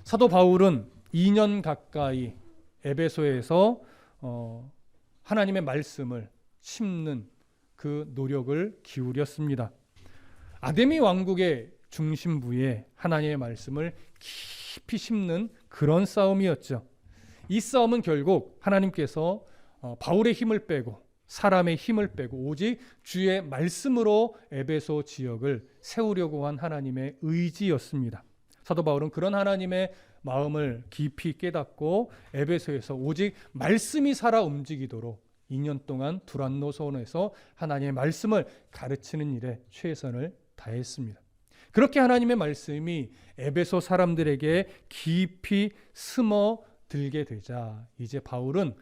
사도 바울은 2년 가까이 에베소에서 하나님의 말씀을 심는 그 노력을 기울였습니다. 아데미 왕국의 중심부에 하나님의 말씀을 깊이 심는 그런 싸움이었죠. 이 싸움은 결국 하나님께서 바울의 힘을 빼고 사람의 힘을 빼고 오직 주의 말씀으로 에베소 지역을 세우려고 한 하나님의 의지였습니다. 사도 바울은 그런 하나님의 마음을 깊이 깨닫고 에베소에서 오직 말씀이 살아 움직이도록 2년 동안 두란노선에서 하나님의 말씀을 가르치는 일에 최선을 다했습니다. 그렇게 하나님의 말씀이 에베소 사람들에게 깊이 스며들게 되자 이제 바울은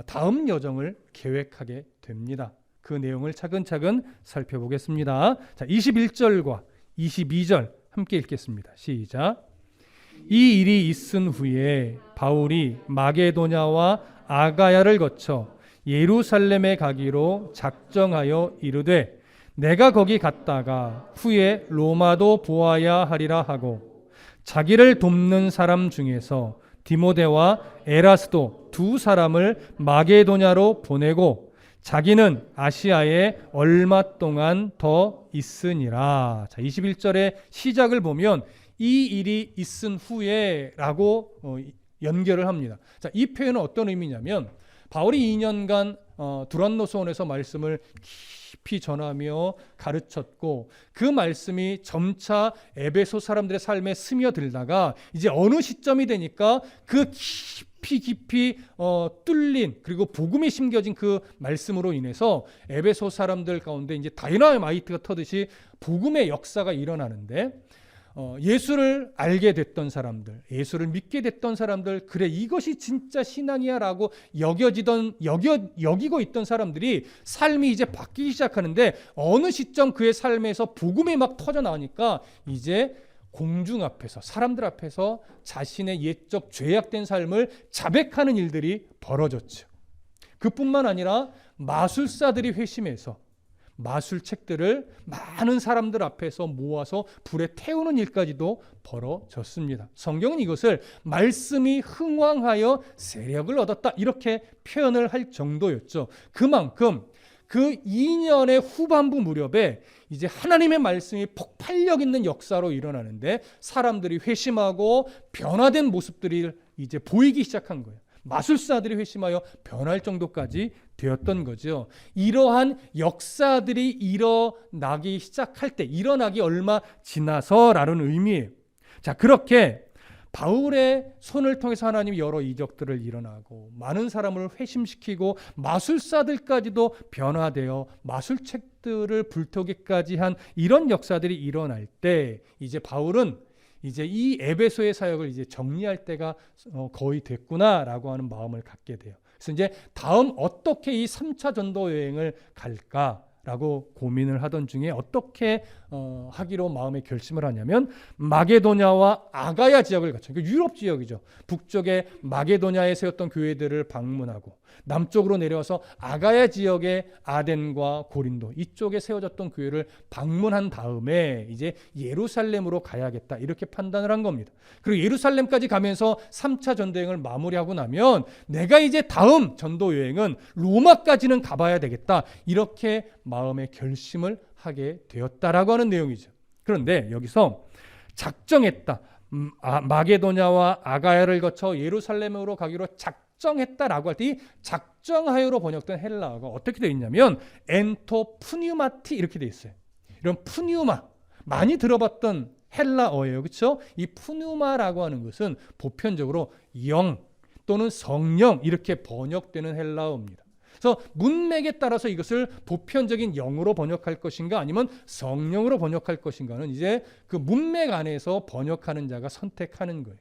다음 여정을 계획하게 됩니다. 그 내용을 차근차근 살펴보겠습니다. 자, 21절과 22절 함께 읽겠습니다. 시작. 이 일이 있은 후에 바울이 마게도냐와 아가야를 거쳐 예루살렘에 가기로 작정하여 이르되 내가 거기 갔다가 후에 로마도 보아야 하리라 하고 자기를 돕는 사람 중에서 디모데와 에라스도 두 사람을 마게도냐로 보내고 자기는 아시아에 얼마 동안 더 있으니라. 자, 21절의 시작을 보면 이 일이 있은 후에 라고 연결을 합니다. 자, 이 표현은 어떤 의미냐면 바울이 2년간 두란노소원에서 말씀을 깊이 전하며 가르쳤고 그 말씀이 점차 에베소 사람들의 삶에 스며들다가 이제 어느 시점이 되니까 그 깊이 뚫린 그리고 복음이 심겨진 그 말씀으로 인해서 에베소 사람들 가운데 이제 다이너마이트가 터듯이 복음의 역사가 일어나는데 예수를 알게 됐던 사람들, 예수를 믿게 됐던 사람들, 그래 이것이 진짜 신앙이야라고 여기고 있던 사람들이 삶이 이제 바뀌기 시작하는데 어느 시점 그의 삶에서 복음이 막 터져 나오니까 이제 공중 앞에서 사람들 앞에서 자신의 옛적 죄악된 삶을 자백하는 일들이 벌어졌죠. 그뿐만 아니라 마술사들이 회심해서 마술책들을 많은 사람들 앞에서 모아서 불에 태우는 일까지도 벌어졌습니다. 성경은 이것을 말씀이 흥왕하여 세력을 얻었다 이렇게 표현을 할 정도였죠. 그만큼 그 2년의 후반부 무렵에 이제 하나님의 말씀이 폭발력 있는 역사로 일어나는데 사람들이 회심하고 변화된 모습들이 이제 보이기 시작한 거예요. 마술사들이 회심하여 변할 정도까지 되었던 거죠. 이러한 역사들이 일어나기 얼마 지나서라는 의미예요. 자, 그렇게 바울의 손을 통해서 하나님이 여러 이적들을 일어나고 많은 사람을 회심시키고 마술사들까지도 변화되어 마술책들을 불태우기까지 한 이런 역사들이 일어날 때 이제 바울은 이제 이 에베소의 사역을 이제 정리할 때가 거의 됐구나라고 하는 마음을 갖게 돼요. 그래서 이제 다음 어떻게 이 3차 전도 여행을 갈까라고 고민을 하던 중에 어떻게 하기로 마음의 결심을 하냐면 마게도냐와 아가야 지역을 거쳐, 그러니까 유럽 지역이죠. 북쪽에 마게도냐에 세웠던 교회들을 방문하고 남쪽으로 내려와서 아가야 지역의 아덴과 고린도 이쪽에 세워졌던 교회를 방문한 다음에 이제 예루살렘으로 가야겠다 이렇게 판단을 한 겁니다. 그리고 예루살렘까지 가면서 3차 전도여행을 마무리하고 나면 내가 이제 다음 전도 여행은 로마까지는 가봐야 되겠다 이렇게 마음의 결심을 하게 되었다라고 하는 내용이죠. 그런데 여기서 작정했다, 마게도냐와 아가야를 거쳐 예루살렘으로 가기로 작정했다라고 할 때 이 작정하여로 번역된 헬라어가 어떻게 되어 있냐면 엔토푸뉴마티 이렇게 되어 있어요. 이런 푸뉴마 많이 들어봤던 헬라어예요. 그렇죠? 이 푸뉴마라고 하는 것은 보편적으로 영 또는 성령 이렇게 번역되는 헬라어입니다. 그래서 문맥에 따라서 이것을 보편적인 영으로 번역할 것인가 아니면 성령으로 번역할 것인가는 이제 그 문맥 안에서 번역하는 자가 선택하는 거예요.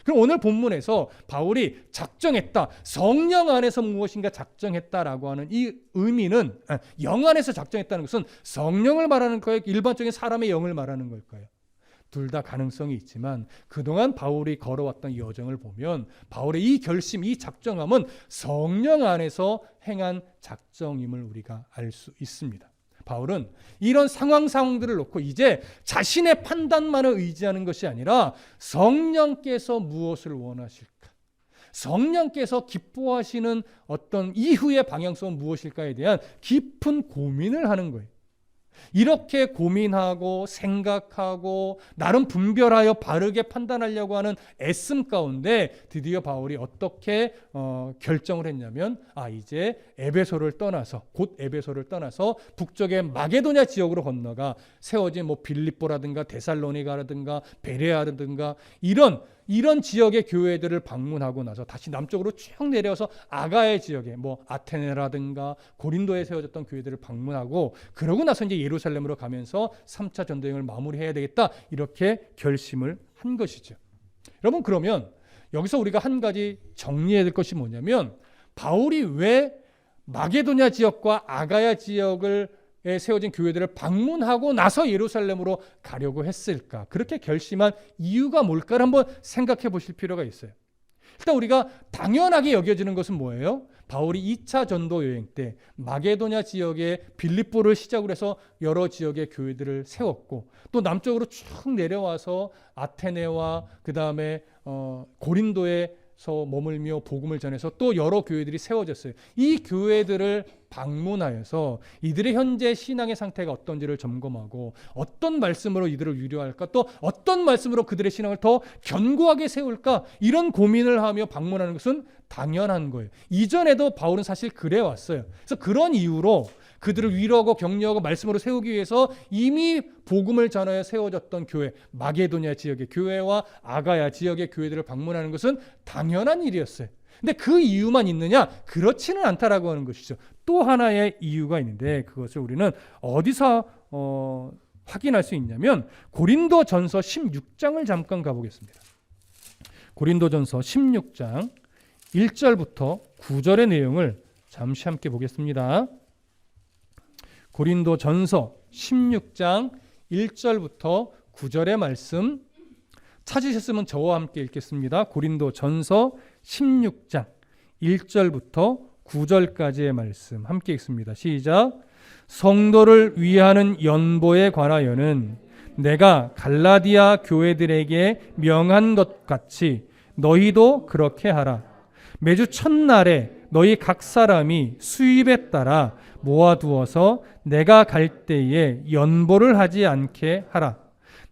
그럼 오늘 본문에서 바울이 작정했다, 성령 안에서 무엇인가 작정했다라고 하는 이 의미는 영 안에서 작정했다는 것은 성령을 말하는 거예요? 일반적인 사람의 영을 말하는 걸까요? 둘 다 가능성이 있지만 그동안 바울이 걸어왔던 여정을 보면 바울의 이 결심, 이 작정함은 성령 안에서 행한 작정임을 우리가 알 수 있습니다. 바울은 이런 상황들을 놓고 이제 자신의 판단만을 의지하는 것이 아니라 성령께서 무엇을 원하실까? 성령께서 기뻐하시는 어떤 이후의 방향성은 무엇일까에 대한 깊은 고민을 하는 거예요. 이렇게 고민하고 생각하고 나름 분별하여 바르게 판단하려고 하는 애씀 가운데 드디어 바울이 어떻게 결정을 했냐면 이제 에베소를 떠나서 곧 에베소를 떠나서 북쪽의 마게도냐 지역으로 건너가 세워진 빌립보라든가 데살로니가라든가 베레아라든가 이런 지역의 교회들을 방문하고 나서 다시 남쪽으로 쭉 내려서 아가야 지역에 아테네라든가 고린도에 세워졌던 교회들을 방문하고 그러고 나서 이제 예루살렘으로 가면서 3차 전도여행을 마무리해야 되겠다 이렇게 결심을 한 것이죠. 여러분 그러면 여기서 우리가 한 가지 정리해야 될 것이 뭐냐면 바울이 왜 마게도냐 지역과 아가야 지역을 세워진 교회들을 방문하고 나서 예루살렘으로 가려고 했을까? 그렇게 결심한 이유가 뭘까를 한번 생각해 보실 필요가 있어요. 일단 우리가 당연하게 여겨지는 것은 뭐예요? 바울이 2차 전도 여행 때 마게도냐 지역의 빌립보를 시작으로 해서 여러 지역의 교회들을 세웠고 또 남쪽으로 쭉 내려와서 아테네와 그 다음에 고린도에서 머물며 복음을 전해서 또 여러 교회들이 세워졌어요. 이 교회들을 방문하여서 이들의 현재 신앙의 상태가 어떤지를 점검하고 어떤 말씀으로 이들을 위로할까 또 어떤 말씀으로 그들의 신앙을 더 견고하게 세울까 이런 고민을 하며 방문하는 것은 당연한 거예요. 이전에도 바울은 사실 그래 왔어요. 그래서 그런 이유로 그들을 위로하고 격려하고 말씀으로 세우기 위해서 이미 복음을 전하여 세워졌던 교회 마게도냐 지역의 교회와 아가야 지역의 교회들을 방문하는 것은 당연한 일이었어요. 근데 그 이유만 있느냐? 그렇지는 않다라고 하는 것이죠. 또 하나의 이유가 있는데 그것을 우리는 어디서 확인할 수 있냐면 고린도전서 16장을 잠깐 가보겠습니다. 고린도전서 16장 1절부터 9절의 내용을 잠시 함께 보겠습니다. 고린도전서 16장 1절부터 9절의 말씀 찾으셨으면 저와 함께 읽겠습니다. 고린도전서 16장 1절부터 9절까지의 말씀 함께 읽습니다. 시작. 성도를 위하는 연보에 관하여는 내가 갈라디아 교회들에게 명한 것 같이 너희도 그렇게 하라. 매주 첫날에 너희 각 사람이 수입에 따라 모아두어서 내가 갈 때에 연보를 하지 않게 하라.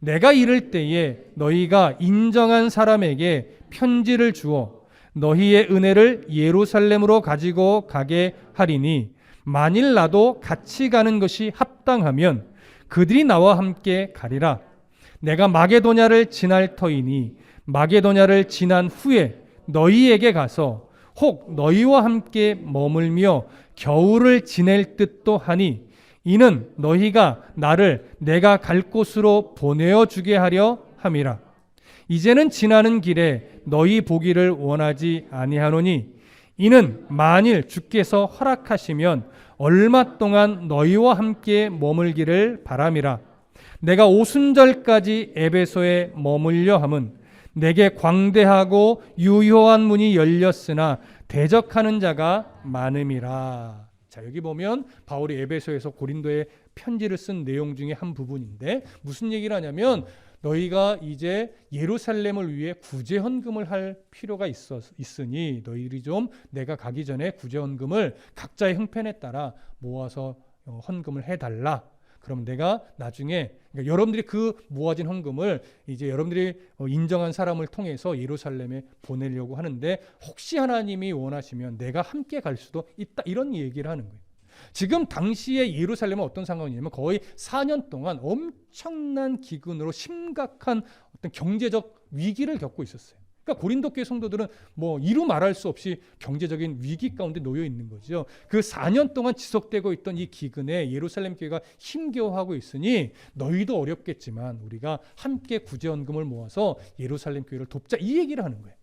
내가 이를 때에 너희가 인정한 사람에게 편지를 주어 너희의 은혜를 예루살렘으로 가지고 가게 하리니 만일 나도 같이 가는 것이 합당하면 그들이 나와 함께 가리라. 내가 마게도냐를 지날 터이니 마게도냐를 지난 후에 너희에게 가서 혹 너희와 함께 머물며 겨울을 지낼 듯도 하니 이는 너희가 나를 내가 갈 곳으로 보내어 주게 하려 함이라. 이제는 지나는 길에 너희 보기를 원하지 아니하노니 이는 만일 주께서 허락하시면 얼마 동안 너희와 함께 머물기를 바람이라. 내가 오순절까지 에베소에 머물려 함은 내게 광대하고 유효한 문이 열렸으나 대적하는 자가 많음이라. 자, 여기 보면 바울이 에베소에서 고린도에 편지를 쓴 내용 중에 한 부분인데 무슨 얘기를 하냐면 너희가 이제 예루살렘을 위해 구제헌금을 할 필요가 있으니 너희들이 좀 내가 가기 전에 구제헌금을 각자의 형편에 따라 모아서 헌금을 해달라. 그럼 내가 나중에 여러분들이 그 모아진 헌금을 이제 여러분들이 인정한 사람을 통해서 예루살렘에 보내려고 하는데 혹시 하나님이 원하시면 내가 함께 갈 수도 있다 이런 얘기를 하는 거예요. 지금 당시에 예루살렘은 어떤 상황이냐면 거의 4년 동안 엄청난 기근으로 심각한 어떤 경제적 위기를 겪고 있었어요. 그러니까 고린도 교회 성도들은 이루 말할 수 없이 경제적인 위기 가운데 놓여 있는 거죠. 그 4년 동안 지속되고 있던 이 기근에 예루살렘 교회가 힘겨워하고 있으니 너희도 어렵겠지만 우리가 함께 구제헌금을 모아서 예루살렘 교회를 돕자 이 얘기를 하는 거예요.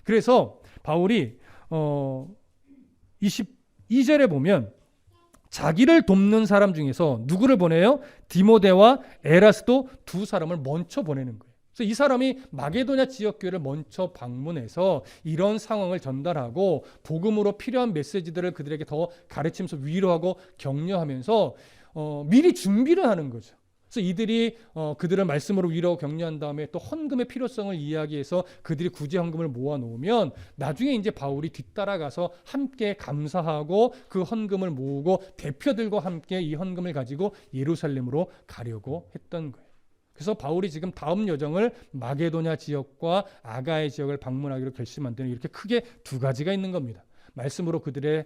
그래서 바울이 22절에 보면 자기를 돕는 사람 중에서 누구를 보내요? 디모데와 에라스도 두 사람을 먼저 보내는 거예요. 그래서 이 사람이 마게도냐 지역 교회를 먼저 방문해서 이런 상황을 전달하고 복음으로 필요한 메시지들을 그들에게 더 가르치면서 위로하고 격려하면서 미리 준비를 하는 거죠. 그래서 이들이 그들을 말씀으로 위로하고 격려한 다음에 또 헌금의 필요성을 이야기해서 그들이 구제 헌금을 모아 놓으면 나중에 이제 바울이 뒤따라가서 함께 감사하고 그 헌금을 모으고 대표들과 함께 이 헌금을 가지고 예루살렘으로 가려고 했던 거예요. 그래서 바울이 지금 다음 여정을 마게도냐 지역과 아가야 지역을 방문하기로 결심한 데는 이렇게 크게 두 가지가 있는 겁니다. 말씀으로 그들을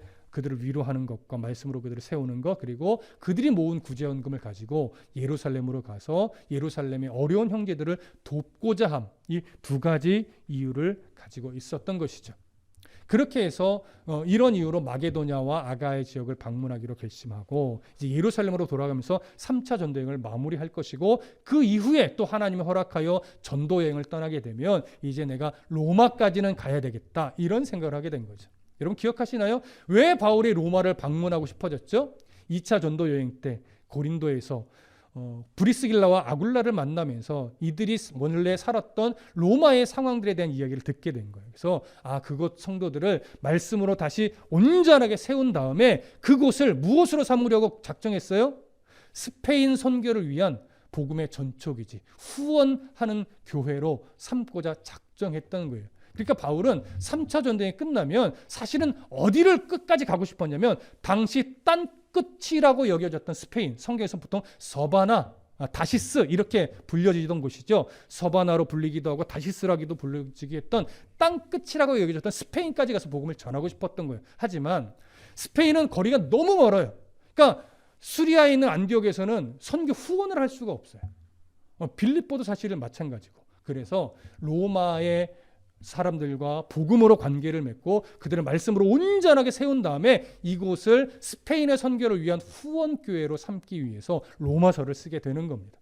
위로하는 것과 말씀으로 그들을 세우는 것, 그리고 그들이 모은 구제헌금을 가지고 예루살렘으로 가서 예루살렘의 어려운 형제들을 돕고자 함, 이 두 가지 이유를 가지고 있었던 것이죠. 그렇게 해서 이런 이유로 마게도냐와 아가야 지역을 방문하기로 결심하고 이제 예루살렘으로 돌아가면서 3차 전도여행을 마무리할 것이고, 그 이후에 또 하나님이 허락하여 전도여행을 떠나게 되면 이제 내가 로마까지는 가야 되겠다, 이런 생각을 하게 된 거죠. 여러분 기억하시나요? 왜 바울이 로마를 방문하고 싶어졌죠? 2차 전도 여행 때 고린도에서 브리스길라와 아굴라를 만나면서 이들이 원래 살았던 로마의 상황들에 대한 이야기를 듣게 된 거예요. 그래서 그곳 성도들을 말씀으로 다시 온전하게 세운 다음에 그곳을 무엇으로 삼으려고 작정했어요? 스페인 선교를 위한 복음의 전초기지, 후원하는 교회로 삼고자 작정했던 거예요. 그러니까 바울은 3차 전쟁이 끝나면 사실은 어디를 끝까지 가고 싶었냐면 당시 땅 끝이라고 여겨졌던 스페인, 성경에서 보통 서바나, 다시스 이렇게 불려지던 곳이죠. 서바나로 불리기도 하고 다시스라기도 불리기도 했던 땅 끝이라고 여겨졌던 스페인까지 가서 복음을 전하고 싶었던 거예요. 하지만 스페인은 거리가 너무 멀어요. 그러니까 수리아에 있는 안디옥에서는 선교 후원을 할 수가 없어요. 빌립보도 사실은 마찬가지고. 그래서 로마의 사람들과 복음으로 관계를 맺고 그들을 말씀으로 온전하게 세운 다음에 이곳을 스페인의 선교를 위한 후원교회로 삼기 위해서 로마서를 쓰게 되는 겁니다.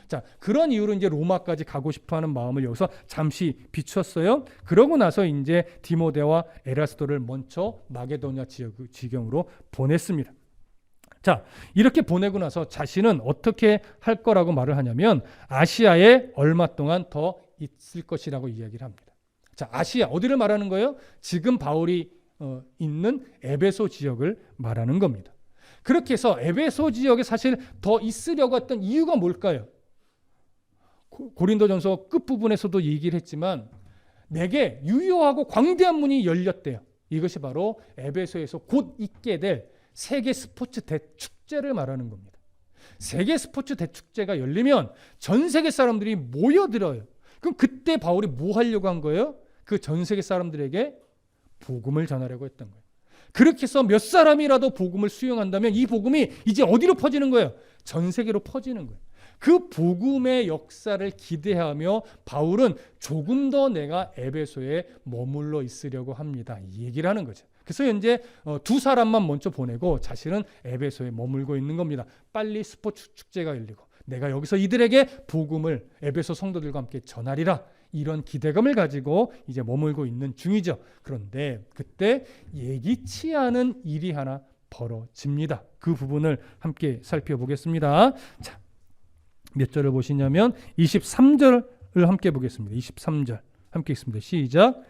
자, 그런 이유로 이제 로마까지 가고 싶어하는 마음을 여기서 잠시 비추었어요. 그러고 나서 이제 디모데와 에라스도를 먼저 마게도냐 지경으로 보냈습니다. 자, 이렇게 보내고 나서 자신은 어떻게 할 거라고 말을 하냐면 아시아에 얼마 동안 더 있을 것이라고 이야기를 합니다. 자, 아시아 어디를 말하는 거예요? 지금 바울이 있는 에베소 지역을 말하는 겁니다. 그렇게 해서 에베소 지역에 사실 더 있으려고 했던 이유가 뭘까요? 고린도전서 끝부분에서도 얘기를 했지만 내게 유효하고 광대한 문이 열렸대요. 이것이 바로 에베소에서 곧 있게 될 세계 스포츠 대축제를 말하는 겁니다. 세계 스포츠 대축제가 열리면 전 세계 사람들이 모여들어요. 그럼 그때 바울이 뭐 하려고 한 거예요? 그 전 세계 사람들에게 복음을 전하려고 했던 거예요. 그렇게 해서 몇 사람이라도 복음을 수용한다면 이 복음이 이제 어디로 퍼지는 거예요? 전 세계로 퍼지는 거예요. 그 복음의 역사를 기대하며 바울은 조금 더 내가 에베소에 머물러 있으려고 합니다, 이 얘기를 하는 거죠. 그래서 현재 두 사람만 먼저 보내고 자신은 에베소에 머물고 있는 겁니다. 빨리 스포츠 축제가 열리고 내가 여기서 이들에게 복음을 에베소 성도들과 함께 전하리라, 이런 기대감을 가지고 이제 머물고 있는 중이죠. 그런데 그때 예기치 않은 일이 하나 벌어집니다. 그 부분을 함께 살펴보겠습니다. 자, 몇 절을 보시냐면 23절을 함께 보겠습니다. 23절 함께 읽습니다. 시작.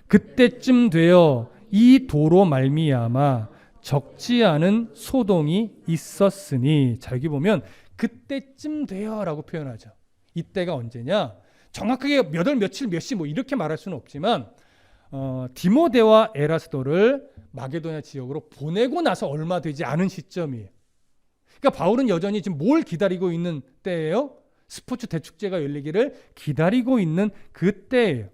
그때쯤 되어 이 도로 말미암아 적지 않은 소동이 있었으니. 자, 여기 보면 그때쯤 되어라고 표현하죠. 이때가 언제냐? 정확하게 몇 월 며칠 몇 시 뭐 이렇게 말할 수는 없지만 디모데와 에라스도를 마게도냐 지역으로 보내고 나서 얼마 되지 않은 시점이에요. 그러니까 바울은 여전히 지금 뭘 기다리고 있는 때예요? 스포츠 대축제가 열리기를 기다리고 있는 그때예요.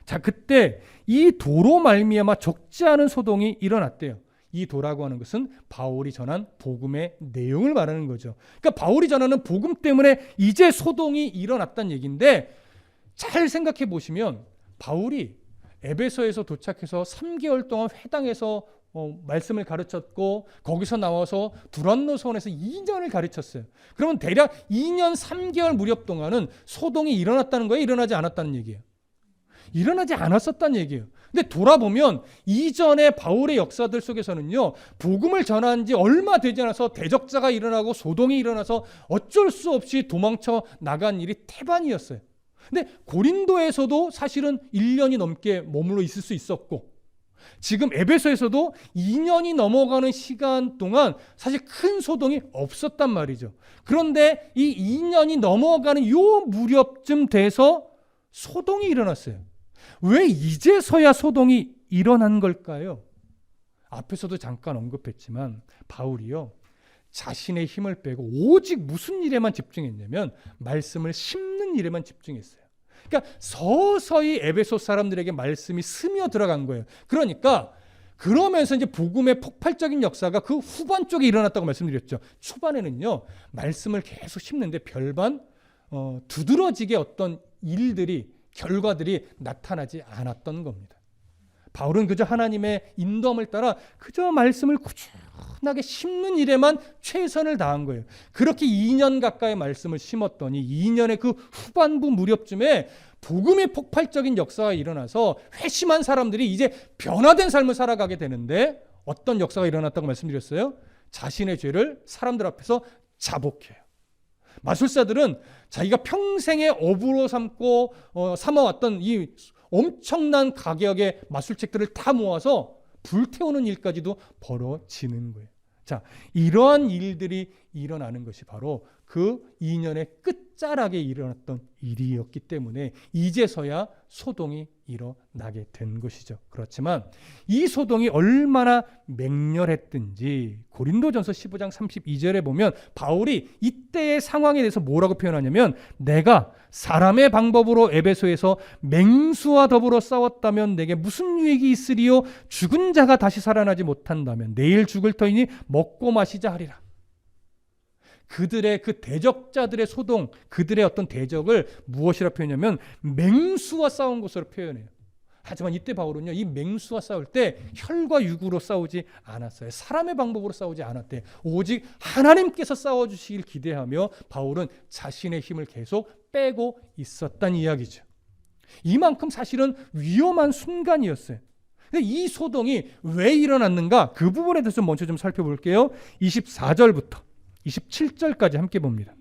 자, 그때 이 도로 말미암아 적지 않은 소동이 일어났대요. 이 도라고 하는 것은 바울이 전한 복음의 내용을 말하는 거죠. 그러니까 바울이 전하는 복음 때문에 이제 소동이 일어났다는 얘기인데, 잘 생각해 보시면 바울이 에베소에서 도착해서 3개월 동안 회당에서 말씀을 가르쳤고 거기서 나와서 두란노선에서 2년을 가르쳤어요. 그러면 대략 2년 3개월 무렵 동안은 소동이 일어났다는 거예요? 일어나지 않았다는 얘기예요? 일어나지 않았었다는 얘기예요. 근데 돌아보면 이전의 바울의 역사들 속에서는요, 복음을 전한 지 얼마 되지 않아서 대적자가 일어나고 소동이 일어나서 어쩔 수 없이 도망쳐 나간 일이 태반이었어요. 근데 고린도에서도 사실은 1년이 넘게 머물러 있을 수 있었고, 지금 에베소에서도 2년이 넘어가는 시간 동안 사실 큰 소동이 없었단 말이죠. 그런데 이 2년이 넘어가는 요 무렵쯤 돼서 소동이 일어났어요. 왜 이제서야 소동이 일어난 걸까요? 앞에서도 잠깐 언급했지만 바울이요, 자신의 힘을 빼고 오직 무슨 일에만 집중했냐면 말씀을 심는 일에만 집중했어요. 그러니까 서서히 에베소 사람들에게 말씀이 스며 들어간 거예요. 그러니까 그러면서 이제 복음의 폭발적인 역사가 그 후반 쪽에 일어났다고 말씀드렸죠. 초반에는요, 말씀을 계속 심는데 별반 두드러지게 어떤 일들이, 결과들이 나타나지 않았던 겁니다. 바울은 그저 하나님의 인도함을 따라 그저 말씀을 꾸준하게 심는 일에만 최선을 다한 거예요. 그렇게 2년 가까이 말씀을 심었더니 2년의 그 후반부 무렵쯤에 복음의 폭발적인 역사가 일어나서 회심한 사람들이 이제 변화된 삶을 살아가게 되는데, 어떤 역사가 일어났다고 말씀드렸어요? 자신의 죄를 사람들 앞에서 자복해요. 마술사들은 자기가 평생의 업으로 삼아왔던 이 엄청난 가격의 마술책들을 다 모아서 불태우는 일까지도 벌어지는 거예요. 자, 이러한 일들이 일어나는 것이 바로 그 2년의 끝자락에 일어났던 일이었기 때문에 이제서야 소동이 일어나게 된 것이죠. 그렇지만 이 소동이 얼마나 맹렬했든지 고린도전서 15장 32절에 보면 바울이 이때의 상황에 대해서 뭐라고 표현하냐면, 내가 사람의 방법으로 에베소에서 맹수와 더불어 싸웠다면 내게 무슨 유익이 있으리요? 죽은 자가 다시 살아나지 못한다면 내일 죽을 터이니 먹고 마시자 하리라. 그들의 그 대적자들의 소동, 그들의 어떤 대적을 무엇이라 표현하냐면 맹수와 싸운 것으로 표현해요. 하지만 이때 바울은요, 이 맹수와 싸울 때 혈과 육으로 싸우지 않았어요. 사람의 방법으로 싸우지 않았대. 오직 하나님께서 싸워주시길 기대하며 바울은 자신의 힘을 계속 빼고 있었다는 이야기죠. 이만큼 사실은 위험한 순간이었어요. 근데 이 소동이 왜 일어났는가? 그 부분에 대해서 먼저 좀 살펴볼게요. 24절부터 27절까지 함께 봅니다.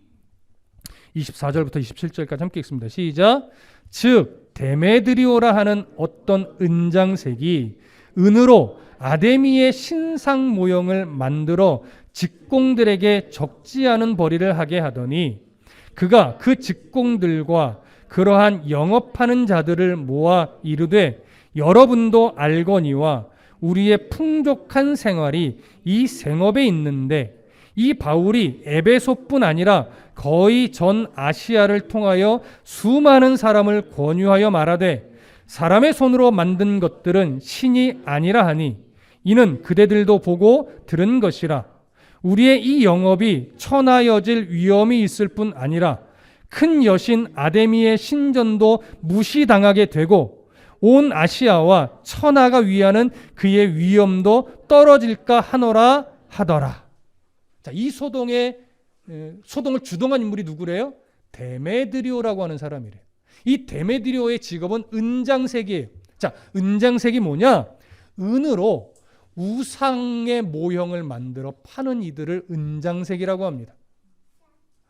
24절부터 27절까지 함께 읽습니다. 시작. 즉 데메드리오라 하는 어떤 은장색이 은으로 아데미의 신상 모형을 만들어 직공들에게 적지 않은 벌이를 하게 하더니 그가 그 직공들과 그러한 영업하는 자들을 모아 이르되 여러분도 알거니와 우리의 풍족한 생활이 이 생업에 있는데 이 바울이 에베소뿐 아니라 거의 전 아시아를 통하여 수많은 사람을 권유하여 말하되 사람의 손으로 만든 것들은 신이 아니라 하니 이는 그대들도 보고 들은 것이라. 우리의 이 영업이 천하여질 위험이 있을 뿐 아니라 큰 여신 아데미의 신전도 무시당하게 되고 온 아시아와 천하가 위하는 그의 위엄도 떨어질까 하노라 하더라. 자, 이 소동을 주동한 인물이 누구래요? 데메드리오라고 하는 사람이래요. 이 데메드리오의 직업은 은장색이에요. 자, 은장색이 뭐냐? 은으로 우상의 모형을 만들어 파는 이들을 은장색이라고 합니다.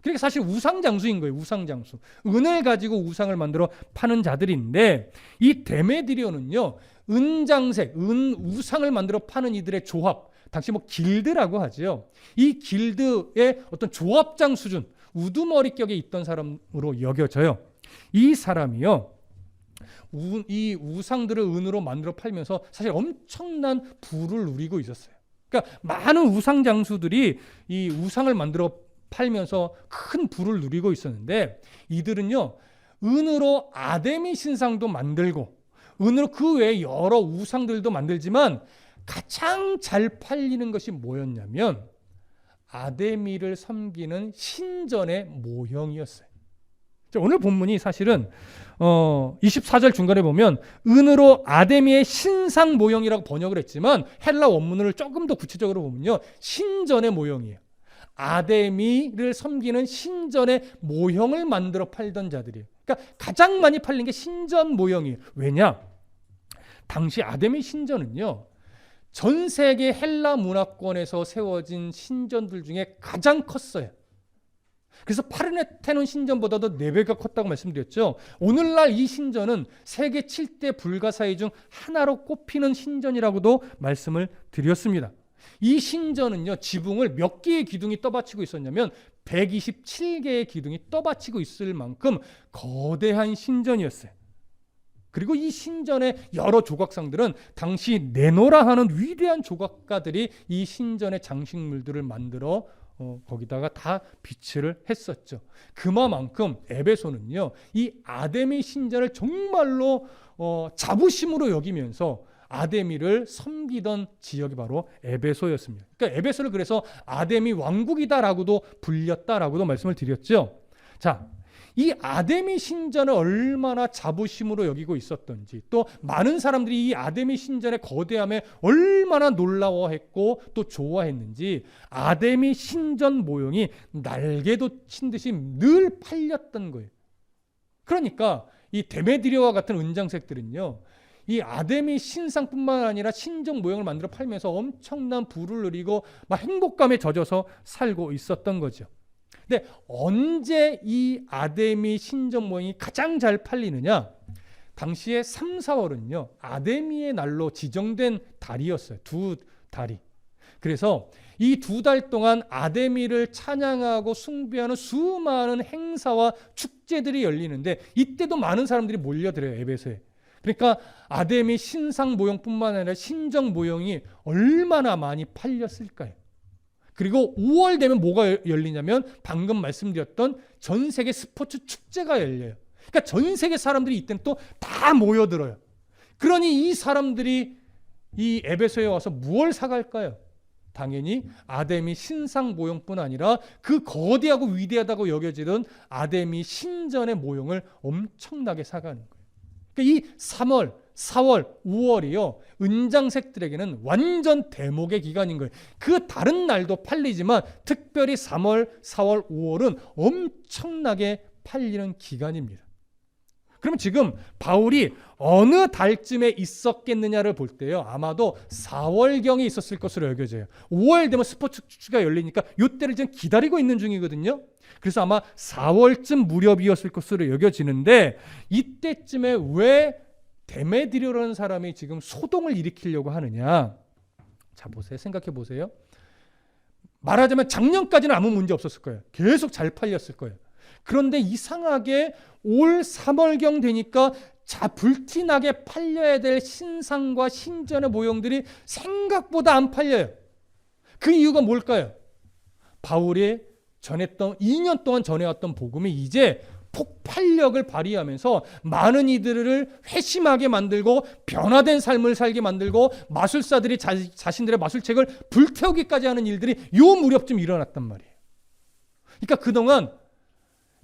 그러니까 사실 우상장수인 거예요. 우상장수. 은을 가지고 우상을 만들어 파는 자들인데 이 데메드리오는요, 은장색, 우상을 만들어 파는 이들의 조합, 당시 길드라고 하죠. 이 길드의 어떤 조합장 수준, 우두머리격에 있던 사람으로 여겨져요. 이 사람이요, 이 우상들을 은으로 만들어 팔면서 사실 엄청난 부를 누리고 있었어요. 그러니까 많은 우상 장수들이 이 우상을 만들어 팔면서 큰 부를 누리고 있었는데, 이들은요, 은으로 아데미 신상도 만들고 은으로 그 외에 여러 우상들도 만들지만 가장 잘 팔리는 것이 뭐였냐면 아데미를 섬기는 신전의 모형이었어요. 오늘 본문이 사실은 24절 중간에 보면 은으로 아데미의 신상 모형이라고 번역을 했지만 헬라 원문을 조금 더 구체적으로 보면요, 신전의 모형이에요. 아데미를 섬기는 신전의 모형을 만들어 팔던 자들이에요. 그러니까 가장 많이 팔린 게 신전 모형이에요. 왜냐? 당시 아데미 신전은요, 전 세계 헬라 문화권에서 세워진 신전들 중에 가장 컸어요. 그래서 파르테논 신전보다도 4배가 컸다고 말씀드렸죠. 오늘날 이 신전은 세계 7대 불가사의 중 하나로 꼽히는 신전이라고도 말씀을 드렸습니다. 이 신전은요, 지붕을 몇 개의 기둥이 떠받치고 있었냐면 127개의 기둥이 떠받치고 있을 만큼 거대한 신전이었어요. 그리고 이 신전의 여러 조각상들은 당시 네노라 하는 위대한 조각가들이 이 신전의 장식물들을 만들어 거기다가 다 비치를 했었죠. 그만큼 에베소는요, 이 아데미 신전을 정말로 자부심으로 여기면서 아데미를 섬기던 지역이 바로 에베소였습니다. 그러니까 에베소를 그래서 아데미 왕국이다라고도 불렸다라고도 말씀을 드렸죠. 자, 이 아데미 신전을 얼마나 자부심으로 여기고 있었던지, 또 많은 사람들이 이 아데미 신전의 거대함에 얼마나 놀라워했고 또 좋아했는지, 아데미 신전 모형이 날개도 친 듯이 늘 팔렸던 거예요. 그러니까 이 데메드리오와 같은 은장색들은요, 이 아데미 신상뿐만 아니라 신전 모형을 만들어 팔면서 엄청난 부를 누리고 막 행복감에 젖어서 살고 있었던 거죠. 근데 언제 이 아데미 신전 모형이 가장 잘 팔리느냐? 당시에 3, 4월은요, 아데미의 날로 지정된 달이었어요. 2달이. 그래서 이 2달 동안 아데미를 찬양하고 숭배하는 수많은 행사와 축제들이 열리는데, 이때도 많은 사람들이 몰려들어요, 에베소에. 그러니까 아데미 신상 모형뿐만 아니라 신전 모형이 얼마나 많이 팔렸을까요? 그리고 5월 되면 뭐가 열리냐면 방금 말씀드렸던 전 세계 스포츠 축제가 열려요. 그러니까 전 세계 사람들이 이때는 또 다 모여들어요. 그러니 이 사람들이 이 에베소에 와서 무엇을 사갈까요? 당연히 아데미 신상 모형뿐 아니라 그 거대하고 위대하다고 여겨지던 아데미 신전의 모형을 엄청나게 사가는 거예요. 그러니까 이 3월, 4월, 5월이요, 은장색들에게는 완전 대목의 기간인 거예요. 그 다른 날도 팔리지만 특별히 3월, 4월, 5월은 엄청나게 팔리는 기간입니다. 그러면 지금 바울이 어느 달쯤에 있었겠느냐를 볼 때요, 아마도 4월경에 있었을 것으로 여겨져요. 5월 되면 스포츠 축제가 열리니까 이때를 지금 기다리고 있는 중이거든요. 그래서 아마 4월쯤 무렵이었을 것으로 여겨지는데, 이때쯤에 왜 데메드리오라는 사람이 지금 소동을 일으키려고 하느냐? 자, 보세요. 생각해 보세요. 말하자면 작년까지는 아무 문제 없었을 거예요. 계속 잘 팔렸을 거예요. 그런데 이상하게 올 3월경 되니까 불티나게 팔려야 될 신상과 신전의 모형들이 생각보다 안 팔려요. 그 이유가 뭘까요? 바울이 전했던 2년 동안 전해왔던 복음이 이제 폭발력을 발휘하면서 많은 이들을 회심하게 만들고 변화된 삶을 살게 만들고 마술사들이 자신들의 마술책을 불태우기까지 하는 일들이 요 무렵쯤 일어났단 말이에요. 그러니까 그동안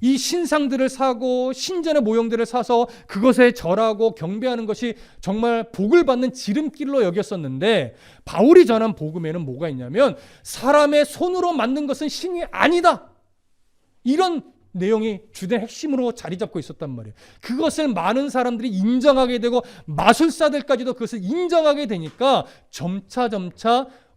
이 신상들을 사고 신전의 모형들을 사서 그것에 절하고 경배하는 것이 정말 복을 받는 지름길로 여겼었는데, 바울이 전한 복음에는 뭐가 있냐면 사람의 손으로 만든 것은 신이 아니다, 이런 내용이 주된 핵심으로 자리 잡고 있었단 말이에요. 그것을 많은 사람들이 인정하게 되고 마술사들까지도 그것을 인정하게 되니까 점차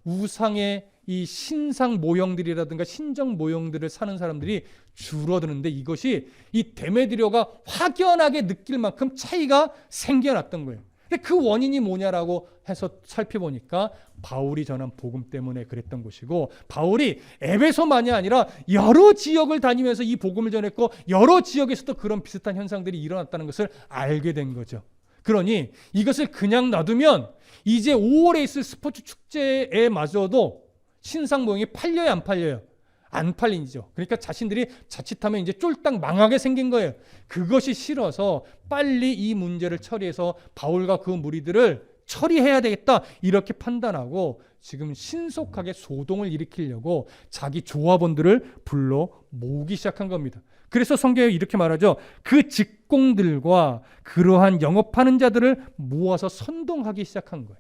우상의 이 신상 모형들이라든가 신정 모형들을 사는 사람들이 줄어드는데, 이것이 이 데메드리오가 확연하게 느낄 만큼 차이가 생겨났던 거예요. 근데 그 원인이 뭐냐라고 해서 살펴보니까 바울이 전한 복음 때문에 그랬던 것이고, 바울이 에베소만이 아니라 여러 지역을 다니면서 이 복음을 전했고 여러 지역에서도 그런 비슷한 현상들이 일어났다는 것을 알게 된 거죠. 그러니 이것을 그냥 놔두면 이제 5월에 있을 스포츠 축제에 마저도 신상 모형이 팔려요, 안 팔려요? 안 팔리죠. 그러니까 자신들이 자칫하면 이제 쫄딱 망하게 생긴 거예요. 그것이 싫어서 빨리 이 문제를 처리해서 바울과 그 무리들을 처리해야 되겠다, 이렇게 판단하고 지금 신속하게 소동을 일으키려고 자기 조합원들을 불러 모으기 시작한 겁니다. 그래서 성경에 이렇게 말하죠. 그 직공들과 그러한 영업하는 자들을 모아서 선동하기 시작한 거예요.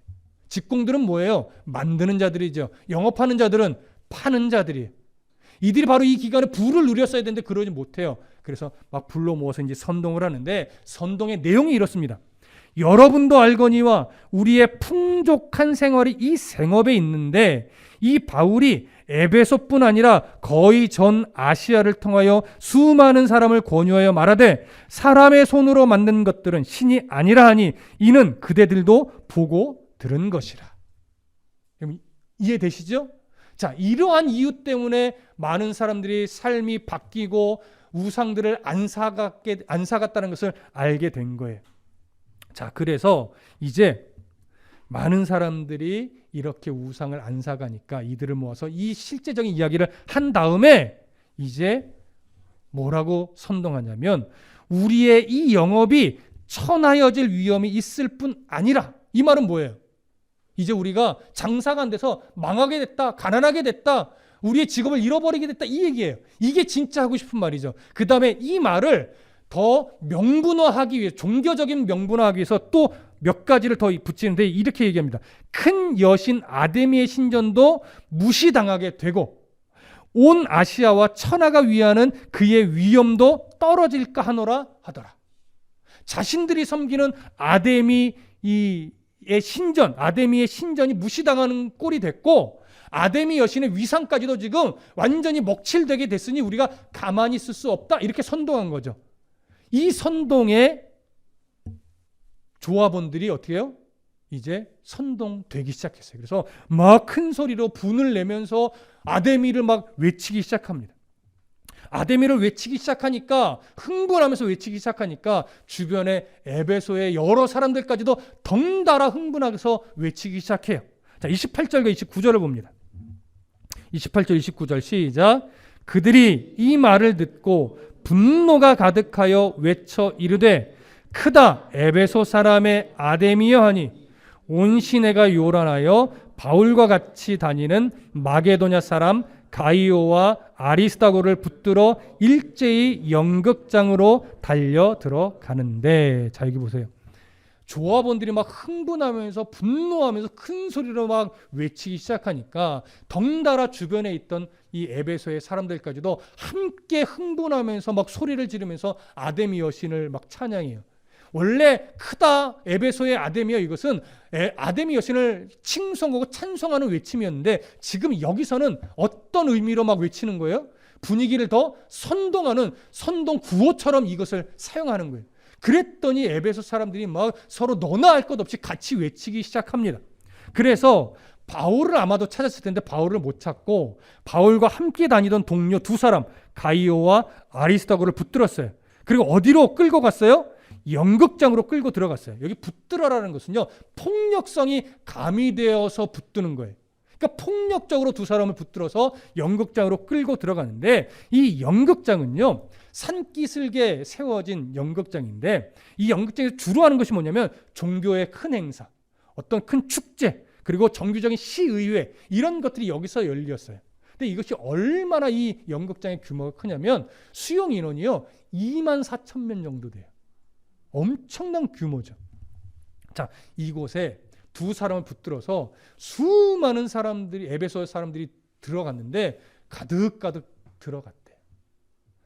직공들은 뭐예요? 만드는 자들이죠. 영업하는 자들은 파는 자들이에요. 이들이 바로 이 기간에 부를 누렸어야 되는데 그러지 못해요. 그래서 막 불러 모아서 이제 선동을 하는데, 선동의 내용이 이렇습니다. 여러분도 알거니와 우리의 풍족한 생활이 이 생업에 있는데, 이 바울이 에베소뿐 아니라 거의 전 아시아를 통하여 수많은 사람을 권유하여 말하되 사람의 손으로 만든 것들은 신이 아니라 하니 이는 그대들도 보고 들은 것이라. 이해되시죠? 자, 이러한 이유 때문에 많은 사람들이 삶이 바뀌고 우상들을 안 사갔다는 것을 알게 된 거예요. 자, 그래서 이제 많은 사람들이 이렇게 우상을 안 사가니까 이들을 모아서 이 실제적인 이야기를 한 다음에 이제 뭐라고 선동하냐면 우리의 이 영업이 천하여질 위험이 있을 뿐 아니라, 이 말은 뭐예요? 이제 우리가 장사가 안 돼서 망하게 됐다, 가난하게 됐다, 우리의 직업을 잃어버리게 됐다, 이 얘기예요. 이게 진짜 하고 싶은 말이죠. 그 다음에 이 말을 더 명분화하기 위해, 종교적인 명분화하기 위해서 또 몇 가지를 더 붙이는데 이렇게 얘기합니다. 큰 여신 아데미의 신전도 무시당하게 되고 온 아시아와 천하가 위하는 그의 위엄도 떨어질까 하노라 하더라. 자신들이 섬기는 아데미의 신전이 무시당하는 꼴이 됐고 아데미 여신의 위상까지도 지금 완전히 먹칠되게 됐으니 우리가 가만히 있을 수 없다, 이렇게 선동한 거죠. 이 선동에 조합원들이 어떻게 해요? 이제 선동되기 시작했어요. 그래서 막 큰 소리로 분을 내면서 아데미를 막 외치기 시작합니다. 아데미를 외치기 시작하니까, 흥분하면서 외치기 시작하니까 주변의 에베소의 여러 사람들까지도 덩달아 흥분하면서 외치기 시작해요. 자, 28절과 29절을 봅니다. 28절 29절 시작. 그들이 이 말을 듣고 분노가 가득하여 외쳐 이르되 크다 에베소 사람의 아데미여 하니 온 시내가 요란하여 바울과 같이 다니는 마게도냐 사람 가이오와 아리스다고를 붙들어 일제히 연극장으로 달려 들어가는데, 자 여기 보세요. 조합원들이 막 흥분하면서 분노하면서 큰 소리로 막 외치기 시작하니까 덩달아 주변에 있던 이 에베소의 사람들까지도 함께 흥분하면서 막 소리를 지르면서 아데미 여신을 막 찬양해요. 원래 크다 에베소의 아데미여, 이것은 아데미 여신을 칭송하고 찬송하는 외침이었는데 지금 여기서는 어떤 의미로 막 외치는 거예요? 분위기를 더 선동하는 선동 구호처럼 이것을 사용하는 거예요. 그랬더니 에베소 사람들이 막 서로 너나 할 것 없이 같이 외치기 시작합니다. 그래서 바울을 아마도 찾았을 텐데 바울을 못 찾고 바울과 함께 다니던 동료 두 사람 가이오와 아리스다고를 붙들었어요. 그리고 어디로 끌고 갔어요? 연극장으로 끌고 들어갔어요. 여기 붙들어라는 것은요, 폭력성이 가미되어서 붙드는 거예요. 그러니까 폭력적으로 두 사람을 붙들어서 연극장으로 끌고 들어가는데, 이 연극장은요 산기슭에 세워진 연극장인데, 이 연극장에서 주로 하는 것이 뭐냐면 종교의 큰 행사, 어떤 큰 축제, 그리고 정규적인 시의회, 이런 것들이 여기서 열렸어요. 근데 이것이 얼마나 이 연극장의 규모가 크냐면 수용 인원이요 24,000명 정도 돼요. 엄청난 규모죠. 자, 이곳에 두 사람을 붙들어서 수많은 사람들이, 에베소 사람들이 들어갔는데 가득가득 들어갔대요.